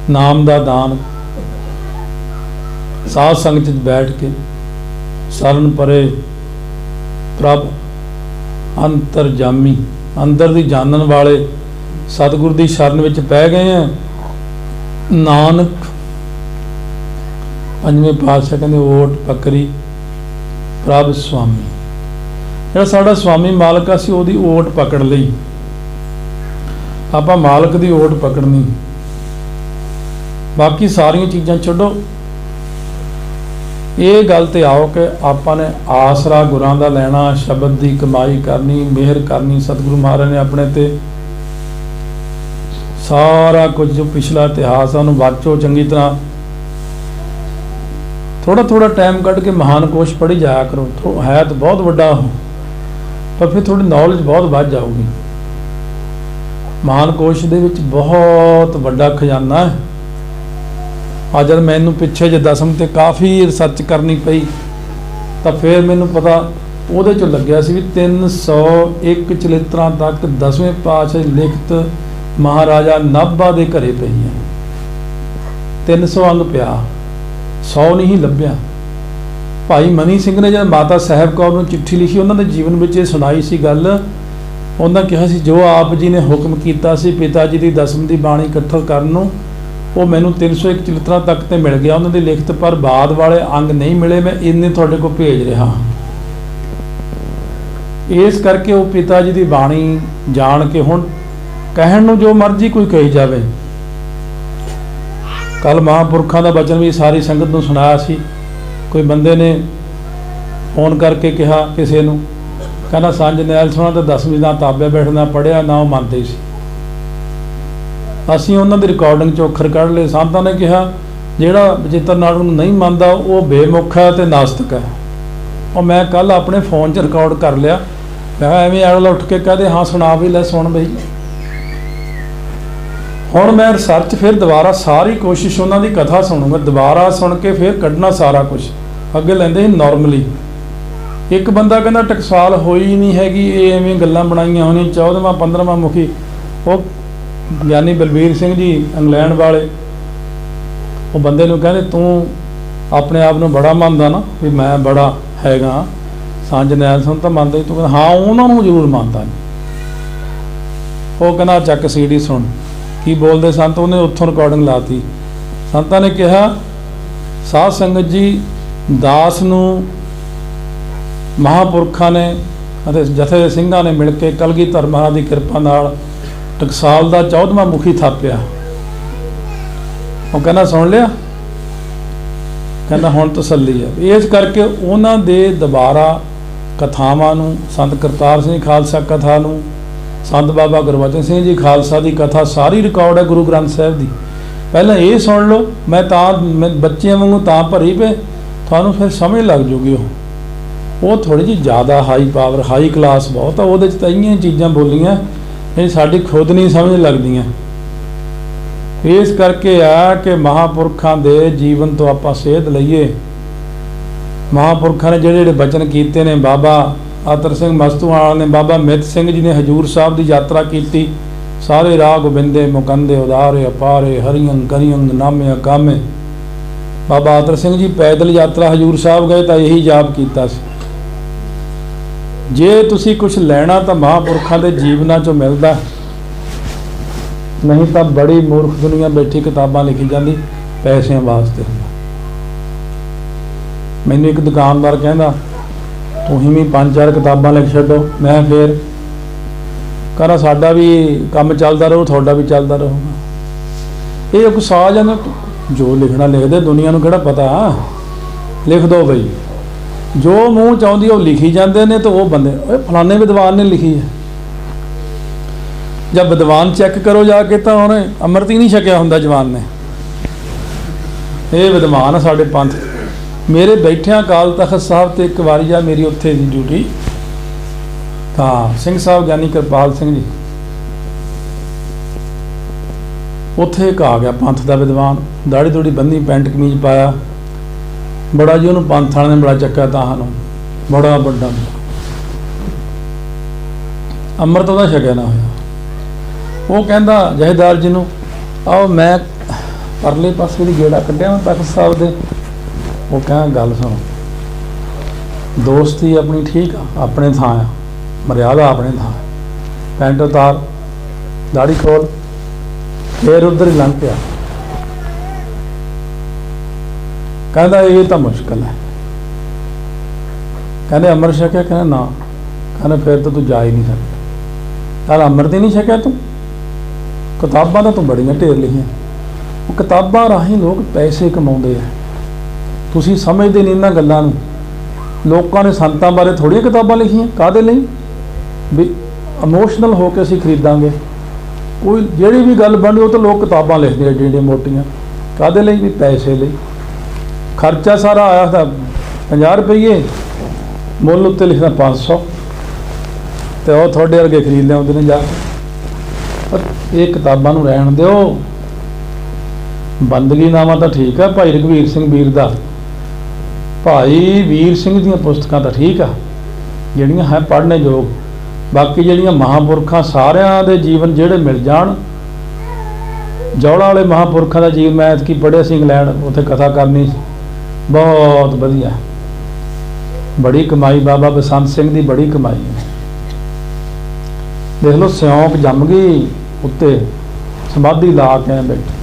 नाम दा दान। साध संगत च बैठ के सरन परे प्रभ अंतरजामी, अंदर दी जानन वाले सतगुरु दी शरण विच पै गए हैं। नानक पंजवें पातशाह कहते ओट पकड़ी प्रभ स्वामी, ਜਿਹੜਾ ਸਾਡਾ स्वामी मालक ਅਸੀਂ ਉਹਦੀ ओट पकड़ ਲਈ। ਆਪਾਂ मालक ਦੀ ओट पकड़नी, बाकी सारियां चीज़ां छड्डो। ਇਹ ਗੱਲ ਤੇ आओ कि ਆਪਾਂ ਨੇ आसरा गुरां दा लैना, शब्द की कमाई करनी, मेहर करनी। सतगुरु महाराज ने अपने ते सारा कुछ जो पिछला इतिहास है उन्होंने वाचो चंगी तरह। थोड़ा थोड़ा टाइम कढ़ के महान कोश पढ़ी जाया करो। तो है तो बहुत वड्डा हो, पर फिर थोड़ी नॉलेज बहुत बढ़ जाऊगी। महान कोश दे विच बहुत वड्डा खजाना है। आज जब मैनू पिछे जे 10वीं ते काफ़ी रिसर्च करनी पई, तो फिर मैनू पता ਉਹਦੇ चो लग्या सी भी 301 चरित्रां तक 10वें पातशाह लिखत महाराजा नाभा दे घरे पई है। 300 अंग पिया, 100 नहीं ਲੱਭਿਆ। ਭਾਈ ਮਨੀ ਸਿੰਘ ਨੇ ਜਦ ਮਾਤਾ ਸਾਹਿਬ ਕੌਰ ਨੂੰ ਚਿੱਠੀ ਲਿਖੀ, ਉਹਨਾਂ ਦੇ ਜੀਵਨ ਵਿੱਚ ਇਹ ਸੁਣਾਈ ਸੀ ਗੱਲ। ਉਹਨਾਂ ਕਿਹਾ ਸੀ ਜੋ ਆਪ ਜੀ ਨੇ ਹੁਕਮ ਕੀਤਾ ਸੀ ਪਿਤਾ ਜੀ ਦੀ 10ਵੀਂ ਦੀ ਬਾਣੀ ਇਕੱਠਾ ਕਰਨ ਨੂੰ, ਉਹ ਮੈਨੂੰ 301 ਚਰਿਤਰਾਂ ਤੱਕ ਤੇ ਮਿਲ ਗਿਆ ਉਹਨਾਂ ਦੀ ਲਿਖਤ, ਪਰ ਬਾਅਦ ਵਾਲੇ ਅੰਗ ਨਹੀਂ ਮਿਲੇ। ਮੈਂ ਇੰਨੇ ਤੁਹਾਡੇ ਕੋਲ ਭੇਜ ਰਿਹਾ। ਇਸ ਕਰਕੇ ਉਹ ਪਿਤਾ ਜੀ ਦੀ ਬਾਣੀ ਜਾਣ ਕੇ ਹੁਣ ਕਹਿਣ ਨੂੰ ਜੋ ਮਰਜ਼ੀ ਕੋਈ ਕਹੀ ਜਾਵੇ। कल महापुरखों का बचन भी सारी संगत को सुनाया सी। कोई बंदे ने फोन करके कहा किसी को, कहना सांझ नैल सोना तो 10वीं ना ताबे बैठना पढ़िया ना वो मानते सी। असीं उन्हां दी रिकॉर्डिंग चो अखर कढ़ लए। संतां ने कहा जिहड़ा बचित्र नाटक नूं नहीं मानता वो बेमुख है तो नास्तिक है। और मैं कल अपने फोन च रिकॉर्ड कर लिया। मैं एवें अगला उठ के कहते हाँ सुना भी लै, सुन बई। ਹੁਣ मैं रिसर्च फिर दोबारा सारी कोशिश उन्होंने कथा सुनूंगा, दोबारा सुन के फिर कढ़ना सारा कुछ। अगे लेंदे ही नॉर्मली एक बंदा कहना टकसाल होई नहीं हैगी, ये एवें गल्लां बनाईयां होनी। 14वां 15वां मुखी वो ज्ञानी बलबीर सिंह जी इंग्लैंड वाले, वो बंदे नूं कहंदे तू अपने आप नूं बड़ा मनदा ना भी मैं बड़ा हैगा, सांझ नैल सुन तो मनदा ही। तू कहंदा हाँ उन्हां नूं जरूर मनदा। वो कहना चक सीडी सुन की बोलते संत। उन्हें उत्थों रिकॉर्डिंग लाती। संतां ने कहा साध संगत जी दास नूं महापुरखा ने जथे सिंघां ने मिल के कलगीधर महाराज की कृपा नाल टकसाल का 14वां मुखी थापिया। वो कहना सुन लिया, कहना हुण तसल्ली है। इस करके उन्हां दे दोबारा कथावां नूं संत करतार सिंह खालसा कथा नूं, संत बाबा गुरबचन सिंह जी खालसा की कथा सारी रिकॉर्ड है गुरु ग्रंथ साहिब की। पहले ये सुन लो, मैं बच्चों वांगू तां भरी पे थानू फिर समझ लग जूगी। वो थोड़ी जी ज़्यादा हाई पावर हाई क्लास बहुत है। वो तो इं चीज़ां बोलियां ये साडी खुद नहीं समझ लगदियां। इस करके आ कि महापुरखों के जीवन तो आपां सेध लईए। महापुरखों ने जिहड़े बचन कीते ने, बाबा आतर सिंह मस्तूआल ने, बाबा मित सिंह जी ने हजूर साहब की यात्रा की। सारे राह गोबिंदे मुकंदे उदारे अपारे हरियंग करियंग नामे अकामे। बाबा आतर सिंह जी पैदल यात्रा हजूर साहब गए तो यही जाप किया। जे तुसी कुछ लेना तो महापुरखों के जीवना चो मिलता, नहीं तो बड़ी मूर्ख दुनिया बैठी किताबां लिखी जाती पैसों वास्ते। मैनू एक दुकानदार कहंदा तुसीं भी 5-4 किताबां लिख छड्डो। मैं फिर कहना साडा भी काम चलदा रहू, तुहाडा भी चलदा रहूगा। ये एक साज है ना, जो लिखना लिख दे, दुनिया नूं किहड़ा पता, लिख दो बई। जो मूँह चाहुंदी वो लिखी जाते हैं। तो वो बंदे फलाने विद्वान ने लिखी है, जब विद्वान चैक करो जाके तो उन्हें अमृत ही नहीं छकिया हुंदा जवान ने। ये विद्वान है साडे पंथ। मेरे बैठिया अकाल तख्त साहब ते एक वारी जा मेरी उत्थे दी ड्यूटी, हाँ सिंह साहब ज्ञानी कृपाल सिंह जी, उत्थे एक आ गया पंथ का विद्वान, दाड़ी दूड़ी बन्नी, पैंट कमीज पाया, बड़ा जी उन्होंने पंथ वाले ने बड़ा चक्या तां नूं, बड़ा बड़ा अमृत उहदा छकिया ना होया। वो कहंदा जहेदार जी नूं, आओ मैं परले पासे दी गेड़ा कड्ढिया मैं तख्त साहब दे। वो कह गल सुनो, दोस्ती अपनी ठीक आ, अपने थां आ, मर्यादा अपने थां, पैंट उतार, दाड़ी खोल, फिर उधर ही लंघ पिया। कहता ये तो मुश्किल है। कहने अमृत छकिया? कहना ना। कहने फिर तो तू जा ही नहीं सकता। यार अमृत ही नहीं छकिया तू? किताबां तो तू बड़ियां ढेर लिखियां। वो किताबां राही लोग पैसे कमाउंदे आ, तुसीं समझदे नहीं इन्हां गल्लां नूं। लोकां ने संतां बारे थोड़ियां किताबां लिखियां, काहदे लई? भी इमोशनल होकर असीं खरीदांगे। कोई जिहड़ी भी गल बनदी वो तो लोग किताबां लिखदे एड्डियां एड्डियां मोटियां, काहदे लई? भी पैसे लई। खर्चा सारा आया था 50 रुपये, मुੱਲ उत्ते लिखना 500, तो वह थोड़े वर्गे खरीद लिया ने जाके। पर ये किताबां नूं रहण दिओ। बंदगीनामा तो ठीक है, भाई रघवीर सिंह वीर दा, भाई वीर सिंह दीयां पुस्तकां तो ठीक आ जिहड़ियां है पढ़ने योग। बाकी जिहड़ियां महापुरखां सारियां दे जीवन जिहड़े मिल जाण, जौड़ा वाले महापुरखां दा जीवन मैं ऐतकी पढ़िया सी, इंग्लैंड उत्थे कथा करनी, बहुत वधिया, बड़ी कमाई। बाबा बसंत सिंह दी बड़ी कमाई है। देख लो सिਉਂਕ जम गई उत्ते, समाधि ला के बैठे।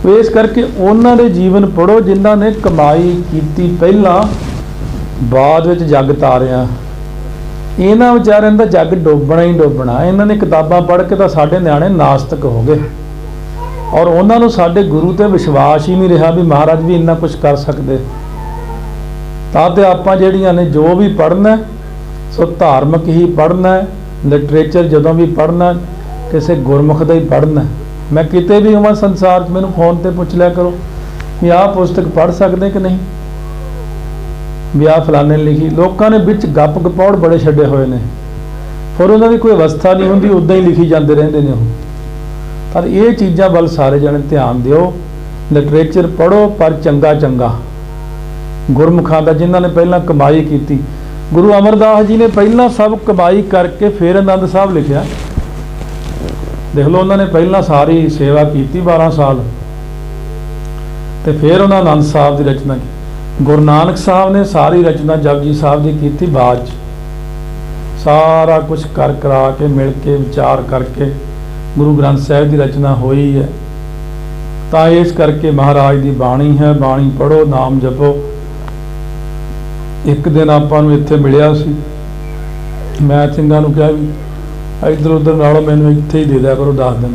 तो इस करके उन्हां दे जीवन पढ़ो जिन्हां ने कमाई कीती पहला, बाद विच जग तारिया। इन्हां विचारिਆਂ ਦਾ जग डोबना ही डोबना। इन्हां ने किताबां पढ़ के तो साडे नियाणे नास्तिक हो गए, और उन्हां नूं साडे गुरु ते विश्वास ही नहीं रहा भी महाराज भी इन्ना कुछ कर सकते। तां ते आपां जिहड़ियां ने जो भी पढ़ना सो धार्मिक ही पढ़ना, लिटरेचर जदों भी पढ़ना किसी गुरमुख दा ही पढ़ना। मैं किते भी होवां संसार मैनूं फोन ते पुछ लिया करो भी आह पुस्तक पढ़ सकते कि नहीं, भी आह फलाने ने लिखी। लोगों ने विच गप गपौड़ बड़े छड्डे होए ने, फिर उन्हां दी कोई अवस्था नहीं हुंदी, उदां ही लिखी जाते रहंदे ने ओह। पर ये चीज़ां वल सारे जने ध्यान दिओ। लिटरेचर पढ़ो पर चंगा चंगा गुरमुखां दा, जिन्हां ने पहलां कमाई कीती। गुरु अमरदास जी ने पहलां सब कमाई करके फिर आनंद साहब लिखिया। देख लो उन्होंने पहलां सारी सेवा की 12 साल, तो फिर उन्होंने आनंद साहब की रचना की। गुरु नानक साहब ने सारी रचना जपजी साहब की की बाद, सारा कुछ कर करा के मिल के विचार करके गुरु ग्रंथ साहिब की रचना हुई है। तो इस करके महाराज की बाणी है, बाणी पढ़ो, नाम जपो। एक दिन आपां नूं इत्थे मिलिया सी, मैं ਸਿੰਘਾਂ नूं कहा भी इधर उधर नालों मैनूं इत्थे ही दे दिया करो 10 दिन,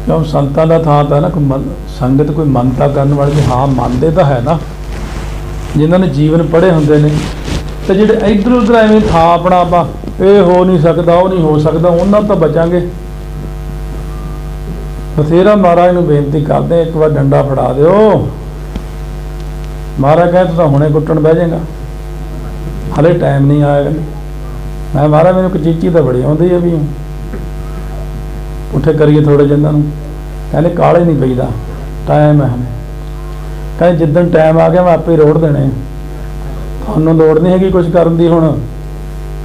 क्यों संतां दा थां तां ना कोई संगत कोई मनता करने वाले हाँ मनते तो है ना, जिन्होंने जीवन पढ़े होंदे ने। तो जिहड़े इधर उधर एवें थां अपना आपां ये हो नहीं सकता वो नहीं हो सकता, उन्हां तो बचांगे। बथेरा महाराज नूं बेनती करदे एक बार डंडा फड़ा दिओ। महाराज कहे तू हुणे कुट्टण बह जाएगा, हले टाइम नहीं आया। मैं महाराज मैनूं कचीची तो बड़ी आउंदी है भी उठे करिए थोड़े जिन्हां नूं। कहने काले नहीं पईदा, टाइम है हमें। कहे जिद्दन टाइम आ गया मैं आपे रोड़ देने, थानूं लोड़ नहीं हैगी कुछ करन दी हुण।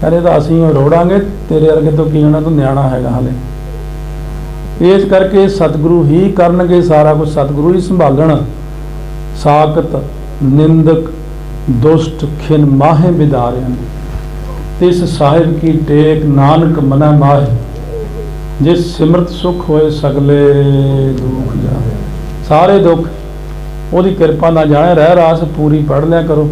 कहने तो असीं रोड़ांगे, तेरे वर्गे तो की होना, तू न्याणा हैगा हले। इस करके सतगुरु ही करनगे सारा कुछ, सतगुरु ही संभालण। साकत निंदक दुष्ट खिन माहे बिदारियां, तिस साहिब की टेक नानक मना माहे, जिस सिमरत सुख होए सगले दुख जाए। सारे दुख ਉਹਦੀ ਕਿਰਪਾ ਨਾਲ ਜਾਣੇ ਰਹਿ ਰਾਸ ਪੂਰੀ ਪੜ੍ਹ ਲਿਆ ਕਰੋ।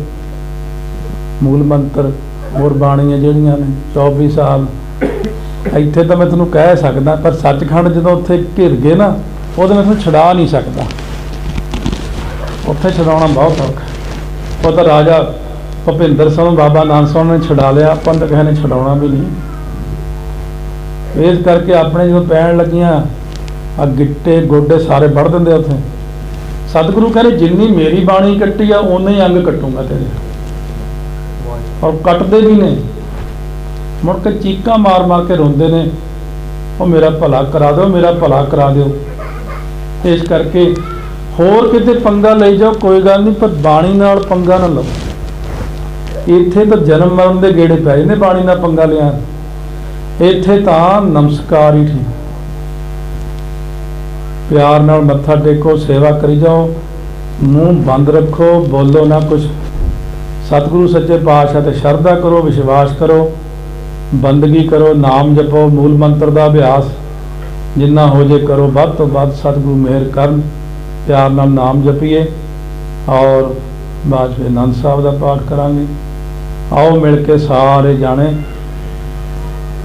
ਮੂਲ ਮੰਤਰ ਗੁਰਬਾਣੀਆਂ ਜਿਹੜੀਆਂ ਨੇ 24 ਸਾਲ ਇੱਥੇ ਤਾਂ ਮੈਂ ਤੁਹਾਨੂੰ ਕਹਿ ਸਕਦਾ, ਪਰ ਸੱਚਖੰਡ ਜਦੋਂ ਉੱਥੇ ਘਿਰ ਗਏ ਨਾ, ਉਹਦੇ ਮੈਂ ਤੁਹਾਨੂੰ ਛੁਡਾ ਨਹੀਂ ਸਕਦਾ। ਉੱਥੇ ਛਡਾਉਣਾ ਬਹੁਤ ਔਖਾ। ਉਹ ਤਾਂ ਰਾਜਾ ਭੁਪਿੰਦਰ ਸਿੰਘ ਬਾਬਾ ਨਾਨਕ ਸਿੰਘ ਨੇ ਛੁਡਾ ਲਿਆ, ਆਪਾਂ ਤਾਂ ਕਿਸੇ ਨੇ ਛਡਾਉਣਾ ਵੀ ਨਹੀਂ। ਇਸ ਕਰਕੇ ਆਪਣੇ ਜਦੋਂ ਪੈਣ ਲੱਗੀਆਂ ਆ ਗਿੱਟੇ ਗੋਡੇ ਸਾਰੇ ਵੱਢ ਦਿੰਦੇ ਉੱਥੇ। ਸਤਿਗੁਰੂ ਕਹਿੰਦੇ ਜਿੰਨੀ ਮੇਰੀ ਬਾਣੀ ਕੱਟੀ ਆ ਓਨੇ ਹੀ ਅੰਗ ਕੱਟੂਗਾ ਤੇਰੇ, ਔਰ ਕੱਟਦੇ ਵੀ ਨੇ। ਮੁੜ ਕੇ ਚੀਕਾਂ ਮਾਰ ਮਾਰ ਕੇ ਰੋਂਦੇ ਨੇ, ਉਹ ਮੇਰਾ ਭਲਾ ਕਰਾ ਦਿਓ, ਮੇਰਾ ਭਲਾ ਕਰਾ ਦਿਓ। ਇਸ ਕਰਕੇ ਹੋਰ ਕਿਤੇ ਪੰਗਾ ਲਈ ਜਾਓ ਕੋਈ ਗੱਲ ਨਹੀਂ, ਪਰ ਬਾਣੀ ਨਾਲ ਪੰਗਾ ਨਾ ਲਓ। ਇੱਥੇ ਤਾਂ ਜਨਮ ਮਰਨ ਦੇ ਗੇੜੇ ਪੈ ਜਾਂਦੇ ਬਾਣੀ ਨਾਲ ਪੰਗਾ ਲਿਆ। ਇੱਥੇ ਤਾਂ ਨਮਸਕਾਰ ਹੀ ਠੀਕ, ਪਿਆਰ ਨਾਲ ਮੱਥਾ ਟੇਕੋ, ਸੇਵਾ ਕਰੀ ਜਾਓ, ਮੂੰਹ ਬੰਦ ਰੱਖੋ, ਬੋਲੋ ਨਾ ਕੁਛ। ਸਤਿਗੁਰੂ ਸੱਚੇ ਪਾਤਸ਼ਾਹ ਤੇ ਸ਼ਰਧਾ ਕਰੋ, ਵਿਸ਼ਵਾਸ ਕਰੋ, ਬੰਦਗੀ ਕਰੋ, ਨਾਮ ਜਪੋ, ਮੂਲ ਮੰਤਰ ਦਾ ਅਭਿਆਸ ਜਿੰਨਾ ਹੋ ਜੇ ਕਰੋ, ਵੱਧ ਤੋਂ ਵੱਧ। ਸਤਿਗੁਰੂ ਮਿਹਰ ਕਰਨ, ਪਿਆਰ ਨਾਲ ਨਾਮ ਜਪੀਏ ਔਰ ਬਾਅਦ ਵਿੱਚ ਆਨੰਦ ਸਾਹਿਬ ਦਾ ਪਾਠ ਕਰਾਂਗੇ। ਆਓ ਮਿਲ ਕੇ ਸਾਰੇ ਜਾਣੇ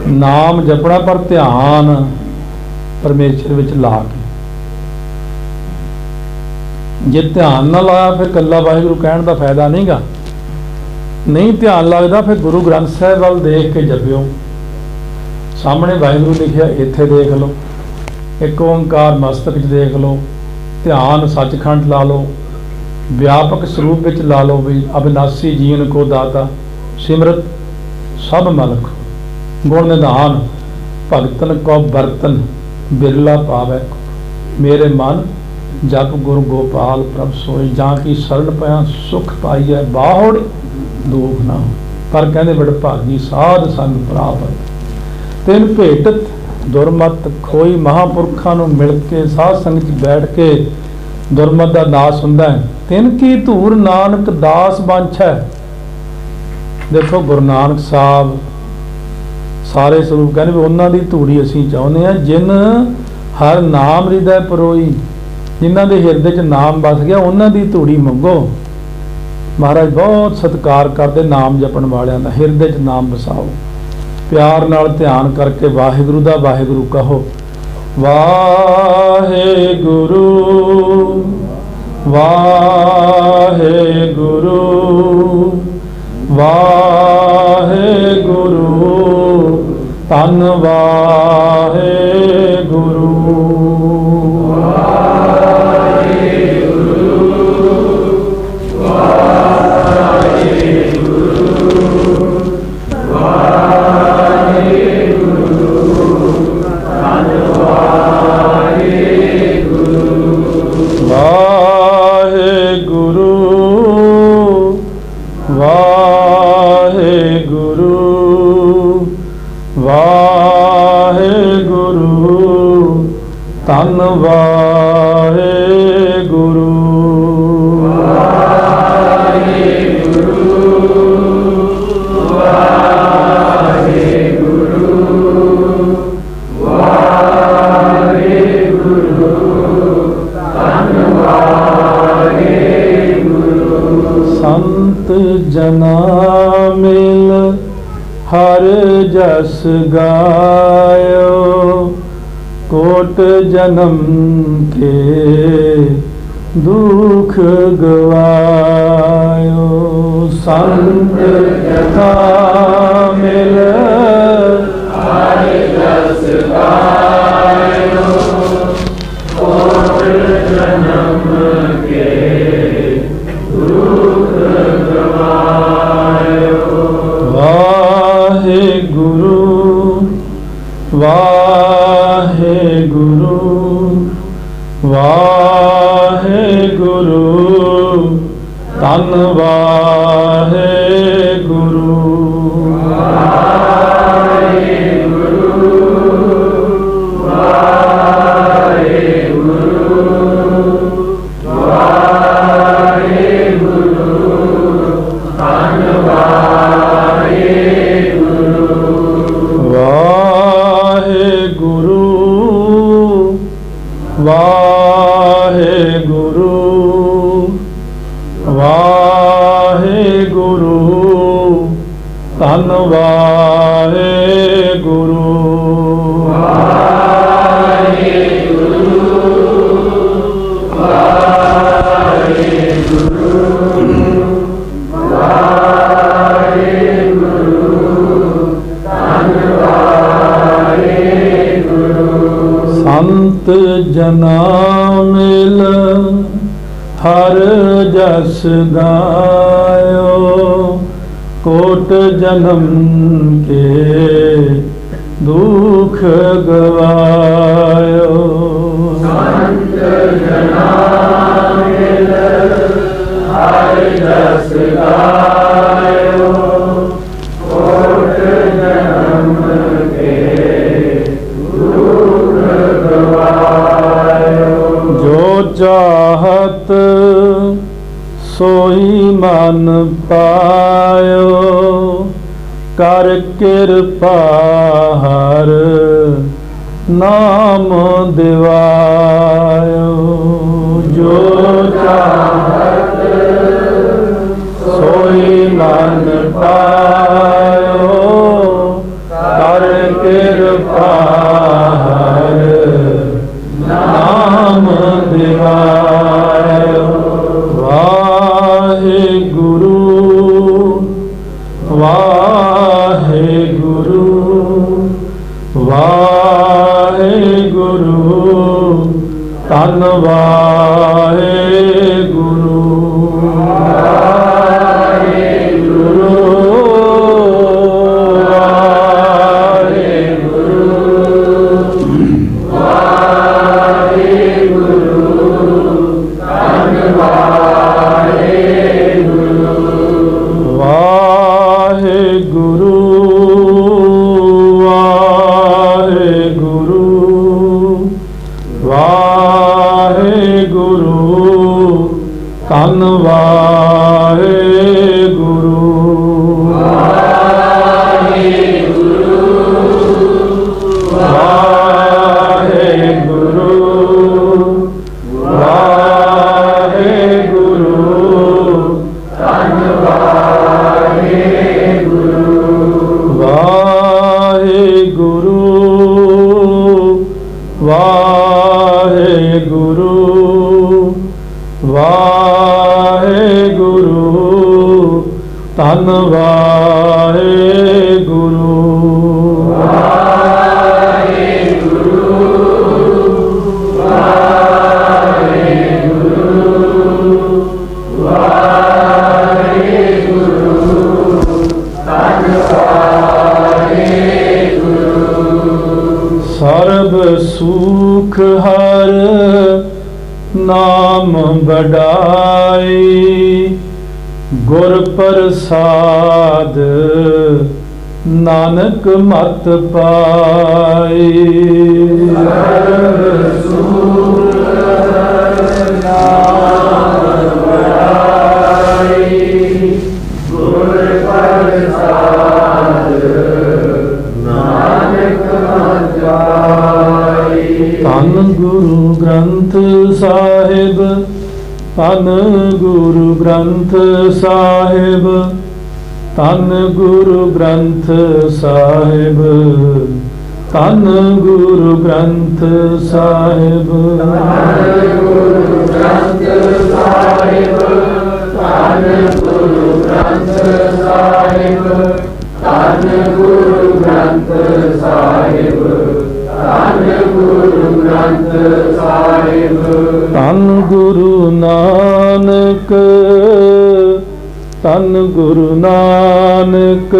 ਨਾਮ ਜਪਣਾ, ਪਰ ਧਿਆਨ ਪਰਮੇਸ਼ਰ ਵਿੱਚ ਲਾ ਕੇ। ਜੇ ਧਿਆਨ ਨਾ ਲਾਇਆ ਫਿਰ ਇਕੱਲਾ ਵਾਹਿਗੁਰੂ ਕਹਿਣ ਦਾ ਫਾਇਦਾ ਨਹੀਂਗਾ। ਨਹੀਂ ਧਿਆਨ ਲੱਗਦਾ ਫਿਰ ਗੁਰੂ ਗ੍ਰੰਥ ਸਾਹਿਬ ਵੱਲ ਦੇਖ ਕੇ ਜਪਿਓ। ਸਾਹਮਣੇ ਵਾਹਿਗੁਰੂ ਲਿਖਿਆ, ਇੱਥੇ ਦੇਖ ਲਓ। ਇੱਕ ਓਂਕਾਰ ਮਸਤਕ 'ਚ ਦੇਖ ਲਓ। ਧਿਆਨ ਸੱਚਖੰਡ ਲਾ ਲਓ, ਵਿਆਪਕ ਸਰੂਪ ਵਿੱਚ ਲਾ ਲਓ ਵੀ ਅਬਿਨਾਸੀ ਜੀਵਨ ਕੋ ਦਾਤਾ, ਸਿਮਰਤ ਸਭ ਮਲਕ, ਗੁਣ ਨਿਧਾਨ, ਭਗਤਨ ਕੋ ਬਰਤਨ, ਬਿਰਲਾ ਪਾਵੈ। ਮੇਰੇ ਮਨ ਜਪ ਗੁਰ ਗੋਪਾਲ ਪ੍ਰਭ ਸੋਈ, ਜਾਂ ਕੀ ਸਰਣ ਪਿਆ ਸੁਖ ਪਾਈਐ, ਬਾਹੁੜ ਦੁਖ ਨਾ। ਪਰ ਕਹਿੰਦੇ ਬੜ ਭਾਗੀ ਸਾਧ ਸੰਗ ਪ੍ਰਾਪਤ, ਤਿਨ ਭੇਟਤ ਦੁਰਮਤ ਖੋਈ। ਮਹਾਂਪੁਰਖਾਂ ਨੂੰ ਮਿਲ ਕੇ ਸਾਧ ਸੰਗਤ 'ਚ ਬੈਠ ਕੇ ਦੁਰਮਤ ਦਾ ਨਾਸ ਹੁੰਦਾ ਹੈ। ਤਿਨ ਕੀ ਧੂਰ ਨਾਨਕ ਦਾਸ ਬਾਂਛੈ। ਦੇਖੋ ਗੁਰੂ ਨਾਨਕ ਸਾਹਿਬ ਸਾਰੇ ਸਰੂਪ ਕਹਿੰਦੇ ਵੀ ਉਹਨਾਂ ਦੀ ਧੂੜੀ ਅਸੀਂ ਚਾਹੁੰਦੇ ਹਾਂ, ਜਿਨ ਹਰ ਨਾਮ ਹਿਰਦੈ ਪਰੋਈ। ਜਿਨ੍ਹਾਂ ਦੇ ਹਿਰਦੇ 'ਚ ਨਾਮ ਵਸ ਗਿਆ ਉਹਨਾਂ ਦੀ ਧੂੜੀ ਮੰਗੋ। ਮਹਾਰਾਜ ਬਹੁਤ ਸਤਿਕਾਰ ਕਰਦੇ ਨਾਮ ਜਪਣ ਵਾਲਿਆਂ ਦਾ। ਹਿਰਦੇ 'ਚ ਨਾਮ ਵਸਾਓ, ਪਿਆਰ ਨਾਲ ਧਿਆਨ ਕਰਕੇ ਵਾਹਿਗੁਰੂ ਦਾ ਵਾਹਿਗੁਰੂ ਕਹੋ। ਵਾਹਿਗੁਰੂ ਵਾਹਿਗੁਰੂ ਵਾਹਿਗੁਰੂ, ਧੰਨ ਵਾਹਿਗੁਰੂ। ਧੰਨ ਵਾਹਿਗੁਰੂ। ਸੰਤ ਜਨਾ ਮਿਲ ਹਰ ਜਸ ਗਾਇਓ, कोट जन्म के दुख गवायो। संत जथा मिल हर जस गायो, कोट जन्म के दुख गवायो। वाहिगुरु वाहिगुरु वाहिगुरु, धन वाहिगुरु। वाहिगुरु ਧੰਨ ਵਾਹਿਗੁਰੂ। ਸੰਤ ਜਨਾਂ ਮਿਲ ਹਰ ਜਸ ਗਾਇਓ, ਕੋਟ ਜਨਮ ਕੇ ਦੁਖ ਗਵਾਇਓ। ਸੰਤ ਜਨਾਂ ਮਿਲ ਹਰ ਜਸ ਗਾਇਓ, ਕੋਟ ਜਨਮ ਕੇ ਦੁਖ ਗਵਾਇਓ। ਜੋ ਚਾਹਤ सोई मन पायो, कर कृपा हर नाम दिवायो। जो चाहत सोई मन पायो, कर कृपा हर नाम दिवायो। वाहेगुरु वाहेगुरु वाहेगुरु, धन वाहेगुरु। वाहेगुरु ਧੰਨ ਵਾਹਿਗੁਰੂ। ਵਾਹਿਗੁਰੂ ਵਾਹਿਗੁਰੂ ਵਾਹਿਗੁਰੂ, ਧੰਨ ਵਾਹਿਗੁਰੂ। ਵਾਹਿਗੁਰੂ ਵਾਹਿਗੁਰੂ ਵਾਹਿਗੁਰੂ, ਧੰਨ ਵਾਹਿਗੁਰੂ। ਵਾਹਿਗੁਰੂ ਵਾਹਿਗੁਰੂ ਵਾਹਿਗੁਰੂ, ਧੰਨ ਵਾਹਿਗੁਰੂ। ਸਰਬ ਸੁਖ ਹਰ नाम बढ़ाई, गुर प्रसाद नानक मत पाई। गुर प्रसाद नानक मत पाई। धन गुरु ग्रंथ साहिब, धन गुरु ग्रंथ साहिब, धन गुरु ग्रंथ साहिब, धन गुरु ग्रंथ साहिब। धन गुरु ग्रंथ साहिब, धन गुरु ग्रंथ साहिब, धन गुरु ग्रंथ साहिब, धन गुरु ग्रंथ साहिब। धन गुरु नानक, धन गुरु नानक,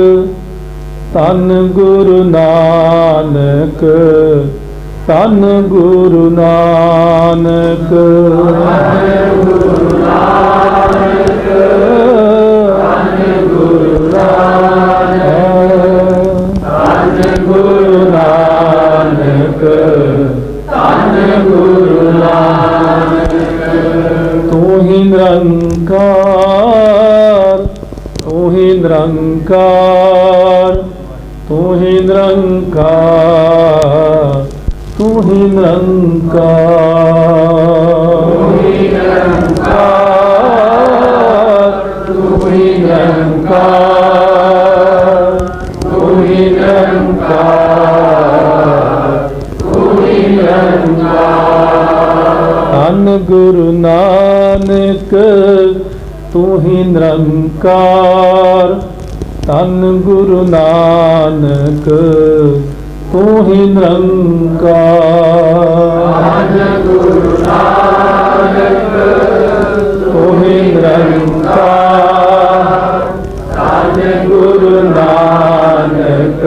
धन गुरु नानक, धन गुरु नानक। धन गुरु नानक, धन गुरु नानक, धन गुरु नानक, धन गुरु नानक। तू ही निरंकार, तू ही निरंकार, तू ही निरंकार, तू ही निरंकार, तू ही निरंकार, गुरु नानक तू ही निरंकार, धन गुरु नानक तू ही निरंकार, गुरु नानक तू ही निरंकार, धन गुरु नानक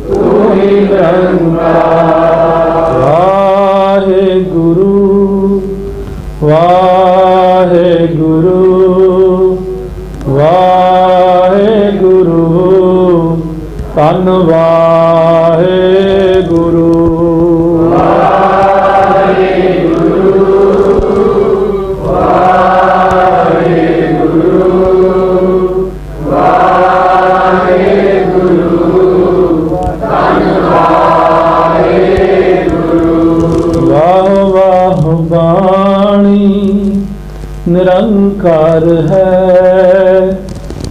तू ही निरंकार। वाहे गुरु वाहे गुरु वाहे गुरु, धन वाहे गुरु, वाहे गुरु वाहे गुरु वाहे गुरु, धन वाहे गुरु। वाह वाह वाणी निरंकार है,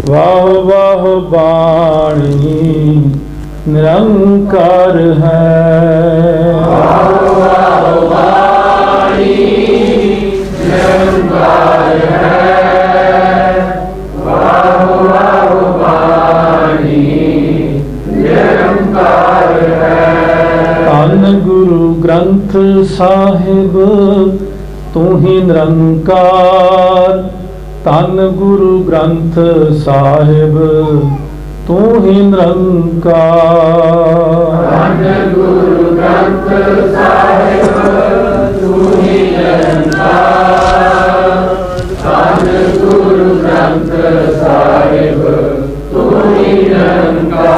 वाह वाह वाणी निरंकार है, वाह वाह वाणी निरंकार है, वाह वाह वाणी निरंकार है। धन गुरु ग्रंथ साहिब तू ही निरंकार, धन गुरु ग्रंथ साहिब तू ही निरंकार, धन गुरु ग्रंथ साहिब तू ही निरंकार, धन गुरु ग्रंथ साहिब तू ही निरंकार।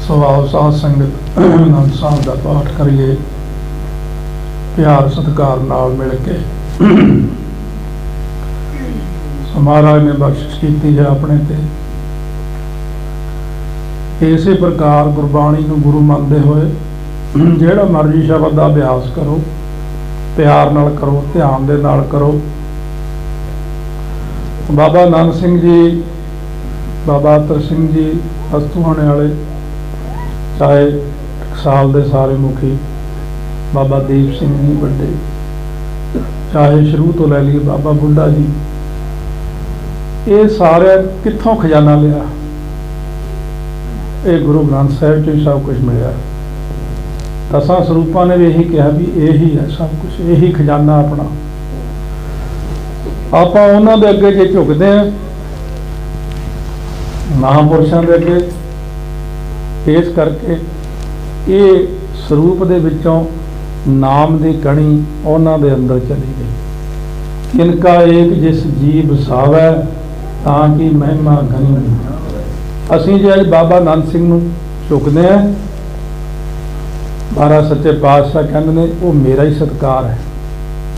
सो आओ साध संगत आनंद साहब का पाठ करिए प्यार सत्कार नाल मिल के। सो महाराज ने बख्शिश की है अपने ते, इसे प्रकार गुरबाणी को गुरु मानते हुए जेड़ा मर्जी शब्द का अभ्यास करो, प्यार नाल करो, ध्यान दे नाल करो। बाबा नानक सिंह जी, बाबा अतर सिंह जी अस्तूहाने वाले, चाहे टकसाल दे सारे मुखी बाबा दीप सिंह जी बड़े, चाहे शुरू तो लै लीए बाबा बुढ़ा जी, ये सारे कित्थों खजाना लिया? ये गुरु ग्रंथ साहिब च सब कुछ मिला। दसां सरूपां ने भी यही कहा भी यही है सब कुछ, यही खजाना अपना। आपां उन्हां दे अगे जे झुकदे हैं, महापुरुषां दे अगे, इस करके ये ਸਰੂਪ ਦੇ ਵਿੱਚੋਂ नाम ਦੀ ਕਣੀ ਉਹਨਾਂ ਦੇ ਅੰਦਰ ਚਲੀ ਗਈ। ਇਨਕਾ ਏਕ ਜਿਸ ਜੀਵ ਸਾਵੈ ਤਾਂ ਕਿ ਮਹਿਮਾ ਘਣੀ। ਅਸੀਂ ਜੇ ਅੱਜ ਬਾਬਾ ਨਾਨਕ ਸਿੰਘ ਨੂੰ ਝੁਕਦੇ ਹਾਂ, ਮਹਾਰਾਜ ਸੱਚੇ ਪਾਤਸ਼ਾਹ ਕਹਿੰਦੇ ਨੇ ਉਹ ਮੇਰਾ ਹੀ ਸਤਿਕਾਰ ਹੈ।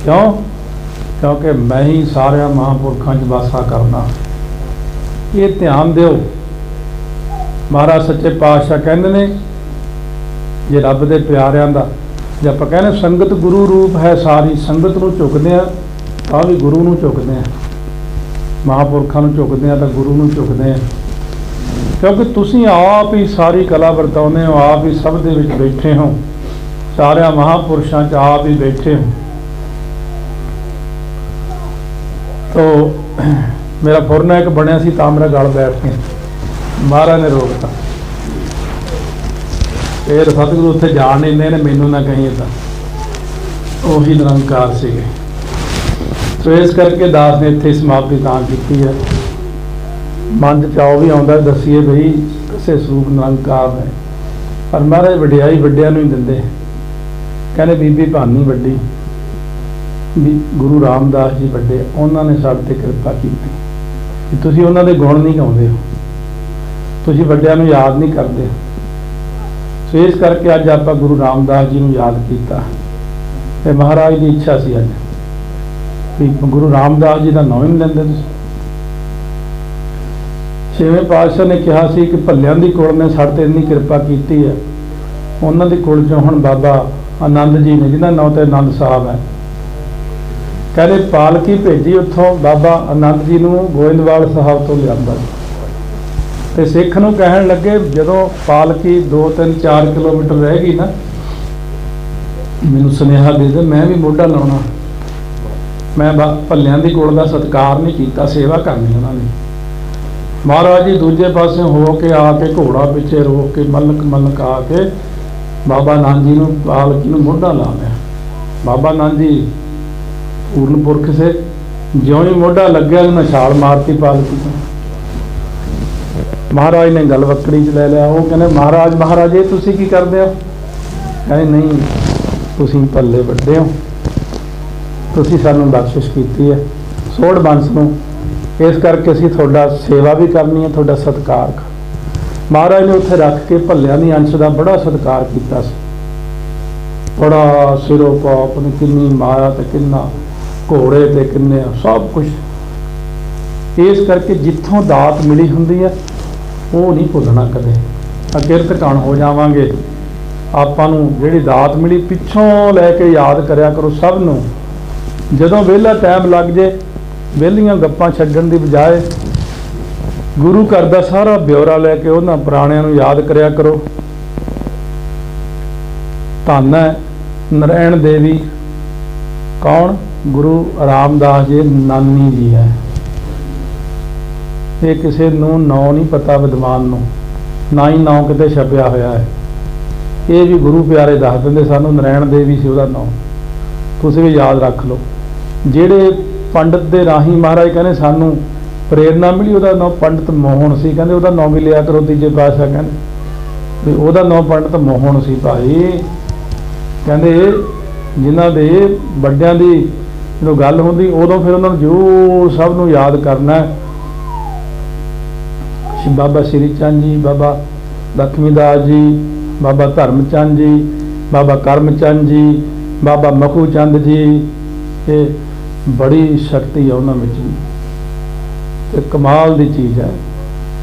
ਕਿਉਂ? ਕਿਉਂਕਿ ਮੈਂ ਹੀ ਸਾਰਿਆਂ ਮਹਾਂਪੁਰਖਾਂ 'ਚ ਵਾਸਾ ਕਰਨਾ। ਇਹ ਧਿਆਨ ਦਿਓ। ਮਹਾਰਾਜ ਸੱਚੇ ਪਾਤਸ਼ਾਹ ਕਹਿੰਦੇ ਨੇ ਜੇ ਰੱਬ ਦੇ ਪਿਆਰਿਆਂ ਦਾ, ਜੇ ਆਪਾਂ ਕਹਿੰਦੇ ਸੰਗਤ ਗੁਰੂ ਰੂਪ ਹੈ, ਸਾਰੀ ਸੰਗਤ ਨੂੰ ਝੁਕਦੇ ਆ ਤਾਂ ਵੀ ਗੁਰੂ ਨੂੰ ਝੁਕਦੇ ਆ, ਮਹਾਂਪੁਰਖਾਂ ਨੂੰ ਝੁਕਦੇ ਆ ਤਾਂ ਗੁਰੂ ਨੂੰ ਝੁਕਦੇ ਆ। ਕਿਉਂਕਿ ਤੁਸੀਂ ਆਪ ਹੀ ਸਾਰੀ ਕਲਾ ਵਰਤਾਉਂਦੇ ਹੋ, ਆਪ ਹੀ ਸਭ ਦੇ ਵਿੱਚ ਬੈਠੇ ਹੋ, ਸਾਰਿਆਂ ਮਹਾਂਪੁਰਸ਼ਾਂ 'ਚ ਆਪ ਹੀ ਬੈਠੇ ਹੋ। ਤੋ ਮੇਰਾ ਫੁਰਨਾ ਇੱਕ ਬਣਿਆ ਸੀ ਤਾਂ ਮੇਰਾ ਗਲ ਬੈਠ ਗਿਆ, ਮਹਾਰਾਜ ਨੇ ਰੋਕਤਾ। ਫਿਰ ਸਤਿਗੁਰੂ ਉੱਥੇ ਜਾਣ ਨਹੀਂ ਦਿੰਦੇ ਨੇ, ਮੈਨੂੰ ਨਾ ਕਹੀਂ ਤਾਂ ਉਹੀ ਨਿਰੰਕਾਰ ਸੀਗੇ। ਸੋ ਇਸ ਕਰਕੇ ਦਾਸ ਨੇ ਇੱਥੇ ਸਮਾਪਤੀ ਤਾਂ ਕੀਤੀ ਹੈ। ਮਨ 'ਚ ਚਾਅ ਵੀ ਆਉਂਦਾ ਦੱਸੀਏ ਬਈ ਕਿਸੇ ਸਰੂਪ ਨਿਰੰਕਾਰ ਨੇ, ਪਰ ਮਹਾਰਾਜ ਵਡਿਆਈ ਵੱਡਿਆਂ ਨੂੰ ਹੀ ਦਿੰਦੇ। ਕਹਿੰਦੇ ਬੀਬੀ ਭਾਨੀ ਵੱਡੀ, ਵੀ ਗੁਰੂ ਰਾਮਦਾਸ ਜੀ ਵੱਡੇ, ਉਹਨਾਂ ਨੇ ਸਾਡੇ ਤੇ ਕਿਰਪਾ ਕੀਤੀ ਕਿ ਤੁਸੀਂ ਉਹਨਾਂ ਦੇ ਗੁਣ ਨਹੀਂ ਗਾਉਂਦੇ ਹੋ, ਤੁਸੀਂ ਵੱਡਿਆਂ ਨੂੰ ਯਾਦ ਨਹੀਂ ਕਰਦੇ। ਸੋ ਇਸ ਕਰਕੇ ਅੱਜ ਆਪਾਂ ਗੁਰੂ ਰਾਮਦਾਸ ਜੀ ਨੂੰ ਯਾਦ ਕੀਤਾ। ਤੇ ਮਹਾਰਾਜ ਦੀ ਇੱਛਾ ਸੀ ਅੱਜ ਵੀ ਗੁਰੂ ਰਾਮਦਾਸ ਜੀ ਦਾ ਨਾਮ ਹੀ ਨਹੀਂ ਲੈਂਦੇ ਤੁਸੀਂ। ਛੇਵੇਂ ਪਾਤਸ਼ਾਹ ਨੇ ਕਿਹਾ ਸੀ ਕਿ ਭੱਲਿਆਂ ਦੀ ਕੁਲ ਨੇ ਸਾਡੇ ਤੇ ਇੰਨੀ ਕਿਰਪਾ ਕੀਤੀ ਹੈ, ਉਹਨਾਂ ਦੀ ਕੁਲ ਚੋਂ ਹੁਣ ਬਾਬਾ ਆਨੰਦ ਜੀ ਨੇ, ਜਿਹਦਾ ਨਾਂ ਤੇ ਆਨੰਦ ਸਾਹਿਬ ਹੈ। ਕਹਿੰਦੇ ਪਾਲਕੀ ਭੇਜੀ ਉੱਥੋਂ ਬਾਬਾ ਆਨੰਦ ਜੀ ਨੂੰ ਗੋਇੰਦਵਾਲ ਸਾਹਿਬ ਤੋਂ ਲਿਆਂਦਾ ਤੇ ਸਿੱਖ ਨੂੰ ਕਹਿਣ ਲੱਗੇ, ਜਦੋਂ ਪਾਲਕੀ 2-3-4 ਕਿਲੋਮੀਟਰ ਰਹਿ ਗਈ ਨਾ, ਮੈਨੂੰ ਸੁਨੇਹਾ ਦੇ ਦੇ, ਮੈਂ ਵੀ ਮੋਢਾ ਲਾਉਣਾ। ਮੈਂ ਭੱਲਿਆਂ ਦੀ ਗੁੜ ਦਾ ਸਤਿਕਾਰ ਨਹੀਂ ਕੀਤਾ, ਸੇਵਾ ਕਰਨੀ ਉਹਨਾਂ ਦੀ। ਮਹਾਰਾਜ ਜੀ ਦੂਜੇ ਪਾਸੇ ਹੋ ਕੇ ਆ ਕੇ ਘੋੜਾ ਪਿੱਛੇ ਰੋਕ ਕੇ ਮਲਕ ਆ ਕੇ ਬਾਬਾ ਆਨੰਦ ਜੀ ਨੂੰ ਪਾਲਕੀ ਨੂੰ ਮੋਢਾ ਲਾ ਲਿਆ। ਬਾਬਾ ਆਨੰਦ ਜੀ ਪੂਰਨ ਪੁਰਖ ਸੇ, ਜਿਉਂ ਹੀ ਮੋਢਾ ਲੱਗਿਆ ਉਹਨੇ ਛਾਲ ਮਾਰਤੀ ਪਾਲਕੀ ਤੋਂ। ਮਹਾਰਾਜ ਨੇ ਗਲਵੱਕੜੀ 'ਚ ਲੈ ਲਿਆ। ਉਹ ਕਹਿੰਦੇ ਮਹਾਰਾਜ ਇਹ ਤੁਸੀਂ ਕੀ ਕਰਦੇ ਹੋ? ਕਹਿੰਦੇ ਨਹੀਂ, ਤੁਸੀਂ ਭੱਲੇ ਵੱਡੇ ਹੋ, ਤੁਸੀਂ ਸਾਨੂੰ ਬਖਸ਼ਿਸ਼ ਕੀਤੀ ਹੈ ਸੋਢ ਬੰਸ ਨੂੰ, ਇਸ ਕਰਕੇ ਅਸੀਂ ਤੁਹਾਡਾ ਸੇਵਾ ਵੀ ਕਰਨੀ ਹੈ, ਤੁਹਾਡਾ ਸਤਿਕਾਰ। ਮਹਾਰਾਜ ਨੇ ਉੱਥੇ ਰੱਖ ਕੇ ਭੱਲਿਆਂ ਦੀ ਅੰਸ਼ ਦਾ ਬੜਾ ਸਤਿਕਾਰ ਕੀਤਾ ਸੀ। ਬੜਾ ਸਿਰੋਂ ਪਾਪ ਨੇ, ਕਿੰਨੀ ਮਾਇਆ ਤੇ ਕਿੰਨਾ ਘੋੜੇ ਤੇ ਕਿੰਨੇ ਸਭ ਕੁਛ। ਇਸ ਕਰਕੇ ਜਿੱਥੋਂ ਦਾਤ ਮਿਲੀ ਹੁੰਦੀ ਹੈ ਉਹ ਨਹੀਂ ਭੁੱਲਣਾ ਕਦੇ। ਅਕਿਰਤ ਕਣ ਹੋ ਜਾਵਾਂਗੇ। ਆਪਾਂ ਨੂੰ ਜਿਹੜੀ ਦਾਤ ਮਿਲੀ ਪਿੱਛੋਂ ਲੈ ਕੇ ਯਾਦ ਕਰਿਆ ਕਰੋ ਸਭ ਨੂੰ। ਜਦੋਂ ਵਿਹਲਾ ਟਾਈਮ ਲੱਗ ਜੇ, ਵਿਹਲੀਆਂ ਗੱਪਾਂ ਛੱਡਣ ਦੀ ਬਜਾਏ ਗੁਰੂ ਘਰ ਦਾ ਸਾਰਾ ਬਿਉਰਾ ਲੈ ਕੇ ਉਹਨਾਂ ਪੁਰਾਣਿਆਂ ਨੂੰ ਯਾਦ ਕਰਿਆ ਕਰੋ। ਧੰਨ ਹੈ ਨਰੈਣ ਦੇਵੀ। ਕੌਣ? ਗੁਰੂ ਰਾਮਦਾਸ ਜੀ ਨਾਨੀ ਜੀ ਹੈ। ਇਹ ਕਿਸੇ ਨੂੰ ਨਾਂ ਨਹੀਂ ਪਤਾ, ਵਿਦਵਾਨ ਨੂੰ ਨਾ ਹੀ ਨਾਂ ਕਿਤੇ ਛਪਿਆ ਹੋਇਆ ਹੈ। ਇਹ ਵੀ ਗੁਰੂ ਪਿਆਰੇ ਦੱਸ ਦਿੰਦੇ ਸਾਨੂੰ, ਨਰੈਣ ਦੇਵੀ ਸੀ ਉਹਦਾ ਨਾਂ। ਤੁਸੀਂ ਵੀ ਯਾਦ ਰੱਖ ਲਓ। ਜਿਹੜੇ ਪੰਡਤ ਦੇ ਰਾਹੀਂ ਮਹਾਰਾਜ ਕਹਿੰਦੇ ਸਾਨੂੰ ਪ੍ਰੇਰਨਾ ਮਿਲੀ, ਉਹਦਾ ਨਾਂ ਪੰਡਤ ਮੋਹਨ ਸੀ। ਕਹਿੰਦੇ ਉਹਦਾ ਨਾਂ ਵੀ ਲਿਆ ਕਰੋ। ਤੀਜੇ ਪਾਤਸ਼ਾਹ ਕਹਿੰਦੇ ਵੀ ਉਹਦਾ ਨਾਂ ਪੰਡਤ ਮੋਹਨ ਸੀ ਭਾਈ। ਕਹਿੰਦੇ ਜਿਨ੍ਹਾਂ ਦੇ ਵੱਡਿਆਂ ਦੀ ਜਦੋਂ ਗੱਲ ਹੁੰਦੀ ਉਦੋਂ ਫਿਰ ਉਹਨਾਂ ਨੂੰ ਜੋ ਸਭ ਨੂੰ ਯਾਦ ਕਰਨਾ। ਬਾਬਾ ਸ੍ਰੀ ਚੰਦ ਜੀ, ਬਾਬਾ ਲਖਮੀ ਦਾਸ ਜੀ, ਬਾਬਾ ਧਰਮ ਚੰਦ ਜੀ, ਬਾਬਾ ਕਰਮ ਚੰਦ ਜੀ, ਬਾਬਾ ਮਖੂ ਚੰਦ ਜੀ। ਇਹ ਬੜੀ ਸ਼ਕਤੀ ਹੈ ਉਹਨਾਂ ਵਿੱਚ ਵੀ, ਤੇ ਕਮਾਲ ਦੀ ਚੀਜ਼ ਹੈ।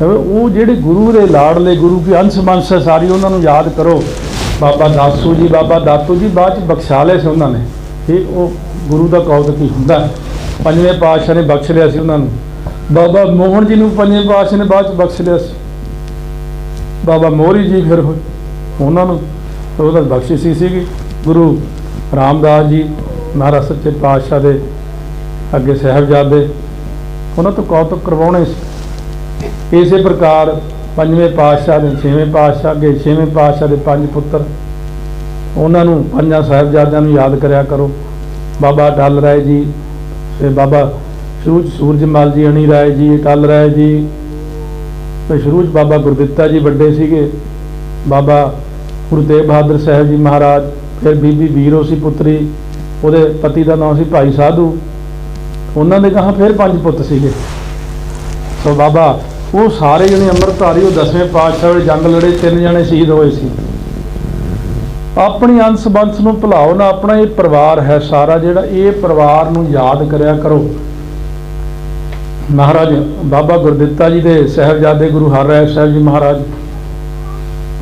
ਉਹ ਜਿਹੜੇ ਗੁਰੂ ਦੇ ਲਾਡਲੇ, ਗੁਰੂ ਕੀ ਅੰਸ਼ ਮੰਸ਼ ਹੈ ਸਾਰੀ, ਉਹਨਾਂ ਨੂੰ ਯਾਦ ਕਰੋ। ਬਾਬਾ ਦਾਸੂ ਜੀ, ਬਾਬਾ ਦਾਤੂ ਜੀ ਬਾਅਦ 'ਚ ਬਖਸ਼ਾ ਲਏ ਸੀ ਉਹਨਾਂ ਨੇ। ਇਹ ਉਹ ਗੁਰੂ ਦਾ ਕੌਤਕ ਹੀ ਹੁੰਦਾ। ਪੰਜਵੇਂ ਪਾਤਸ਼ਾਹ ਨੇ ਬਖਸ਼ ਲਿਆ ਸੀ ਉਹਨਾਂ ਨੂੰ। ਬਾਬਾ ਮੋਹਨ ਜੀ ਨੂੰ ਪੰਜਵੇਂ ਪਾਤਸ਼ਾਹ ਨੇ ਬਾਅਦ 'ਚ ਬਖਸ਼ ਲਿਆ ਸੀ। ਬਾਬਾ ਮੋਹਰੀ ਜੀ ਫਿਰ ਹੋਏ, ਉਹਨਾਂ ਨੂੰ ਉਹਦਾ ਬਖਸ਼ਿਸ਼ ਸੀਗੀ। ਗੁਰੂ ਰਾਮਦਾਸ ਜੀ ਮਹਾਰਾਜ ਸੱਚੇ ਪਾਤਸ਼ਾਹ ਦੇ ਅੱਗੇ ਸਾਹਿਬਜ਼ਾਦੇ, ਉਹਨਾਂ ਤੋਂ ਕੌਤਕ ਕਰਵਾਉਣੇ ਸੀ। ਇਸੇ ਪ੍ਰਕਾਰ ਪੰਜਵੇਂ ਪਾਤਸ਼ਾਹ ਦੇ ਛੇਵੇਂ ਪਾਤਸ਼ਾਹ ਅੱਗੇ ਛੇਵੇਂ ਪਾਤਸ਼ਾਹ ਦੇ ਪੰਜ ਪੁੱਤਰ, ਉਹਨਾਂ ਨੂੰ ਪੰਜਾਂ ਸਾਹਿਬਜ਼ਾਦਿਆਂ ਨੂੰ ਯਾਦ ਕਰਿਆ ਕਰੋ। ਬਾਬਾ ਅਟਲ ਰਾਏ ਜੀ, ਤੇ ਬਾਬਾ ਸੂਰਜਮਲ ਜੀ, ਅਣੀ ਰਾਏ ਜੀ, ਅਟਲ ਰਾਏ ਜੀ, ਤੇ ਸ਼ੁਰੂ 'ਚ ਬਾਬਾ ਗੁਰਦਿੱਤਾ ਜੀ ਵੱਡੇ ਸੀਗੇ। ਬਾਬਾ ਗੁਰੂ ਤੇਗ ਬਹਾਦਰ ਸਾਹਿਬ ਜੀ ਮਹਾਰਾਜ, ਫਿਰ ਬੀਬੀ ਵੀਰੋ ਸੀ ਪੁੱਤਰੀ, ਉਹਦੇ ਪਤੀ ਦਾ ਨਾਮ ਸੀ ਭਾਈ ਸਾਧੂ। ਉਹਨਾਂ ਦੇ ਕਹਾਂ ਫਿਰ ਪੰਜ ਪੁੱਤ ਸੀਗੇ। ਸੋ ਬਾਬਾ ਉਹ ਸਾਰੇ ਜਣੇ ਅੰਮ੍ਰਿਤਧਾਰੀ, ਉਹ 10ਵੇਂ ਪਾਤਸ਼ਾਹ ਵੇਲੇ ਜੰਗ ਲੜੇ, 3 ਜਣੇ ਸ਼ਹੀਦ ਹੋਏ ਸੀ। ਆਪਣੀ ਅੰਸ ਬੰਸ ਨੂੰ ਭੁਲਾਓ ਨਾ। ਆਪਣਾ ਇਹ ਪਰਿਵਾਰ ਹੈ ਸਾਰਾ ਜਿਹੜਾ, ਇਹ ਪਰਿਵਾਰ ਨੂੰ ਯਾਦ ਕਰਿਆ ਕਰੋ। ਮਹਾਰਾਜ ਬਾਬਾ ਗੁਰਦਿੱਤਾ ਜੀ ਦੇ ਸਾਹਿਬਜ਼ਾਦੇ ਗੁਰੂ ਹਰਿਰਾਏ ਸਾਹਿਬ ਜੀ ਮਹਾਰਾਜ,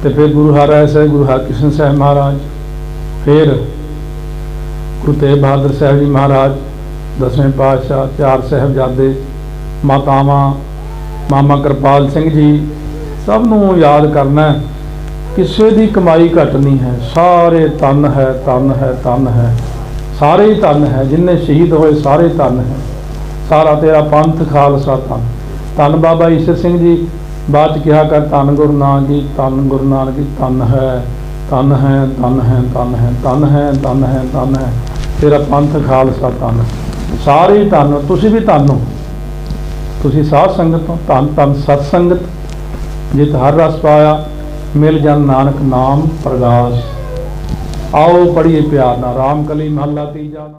ਤੇ ਫਿਰ ਗੁਰੂ ਹਰਿਰਾਏ ਸਾਹਿਬ, ਗੁਰੂ ਹਰਕ੍ਰਿਸ਼ਨ ਸਾਹਿਬ ਮਹਾਰਾਜ, ਫਿਰ ਗੁਰੂ ਤੇਗ ਬਹਾਦਰ ਸਾਹਿਬ ਜੀ ਮਹਾਰਾਜ, 10ਵੇਂ ਪਾਤਸ਼ਾਹ, 4 ਸਾਹਿਬਜ਼ਾਦੇ, ਮਾਤਾਵਾਂ, ਮਾਮਾ ਕਿਰਪਾਲ ਸਿੰਘ ਜੀ, ਸਭ ਨੂੰ ਯਾਦ ਕਰਨਾ। ਕਿਸੇ ਦੀ ਕਮਾਈ ਘੱਟ ਨਹੀਂ ਹੈ। ਸਾਰੇ ਧਨ ਹੈ, ਧਨ ਹੈ, ਧਨ ਹੈ, ਸਾਰੇ ਹੀ ਧਨ ਹੈ। ਜਿੰਨੇ ਸ਼ਹੀਦ ਹੋਏ ਸਾਰੇ ਧਨ ਹੈ। ਸਾਰਾ ਤੇਰਾ ਪੰਥ ਖਾਲਸਾ ਧਨ। ਧੰਨ ਬਾਬਾ ਈਸ਼ਰ ਸਿੰਘ ਜੀ, ਬਾਅਦ 'ਚ ਕਿਹਾ ਕਰ ਧੰਨ ਗੁਰੂ ਨਾਨਕ ਜੀ, ਧੰਨ ਗੁਰੂ ਨਾਨਕ ਜੀ, ਧੰਨ ਹੈ, ਧੰਨ ਹੈ, ਧੰਨ ਹੈ, ਧੰਨ ਹੈ, ਧੰਨ ਹੈ, ਧੰਨ ਹੈ, ਧੰਨ ਹੈ, ਤੇਰਾ ਪੰਥ ਖਾਲਸਾ ਧੰਨ। ਸਾਰੇ ਹੀ ਧੰਨ। ਤੁਸੀਂ ਵੀ ਧੰਨ ਹੋ। ਤੁਸੀਂ ਸਾਧ ਸੰਗਤ ਹੋ। ਧੰਨ ਧੰਨ ਸਤ ਸੰਗਤ, ਜਿਤ ਹਰ ਰਸ ਪਾਇਆ, ਮਿਲ ਜਨ ਨਾਨਕ ਨਾਮ ਪ੍ਰਗਾਸ। ਆਓ ਪੜ੍ਹੀਏ ਪਿਆਰ ਨਾਲ ਰਾਮ ਕਲੀ ਮਹੱਲਾ ਤੀਜਾ।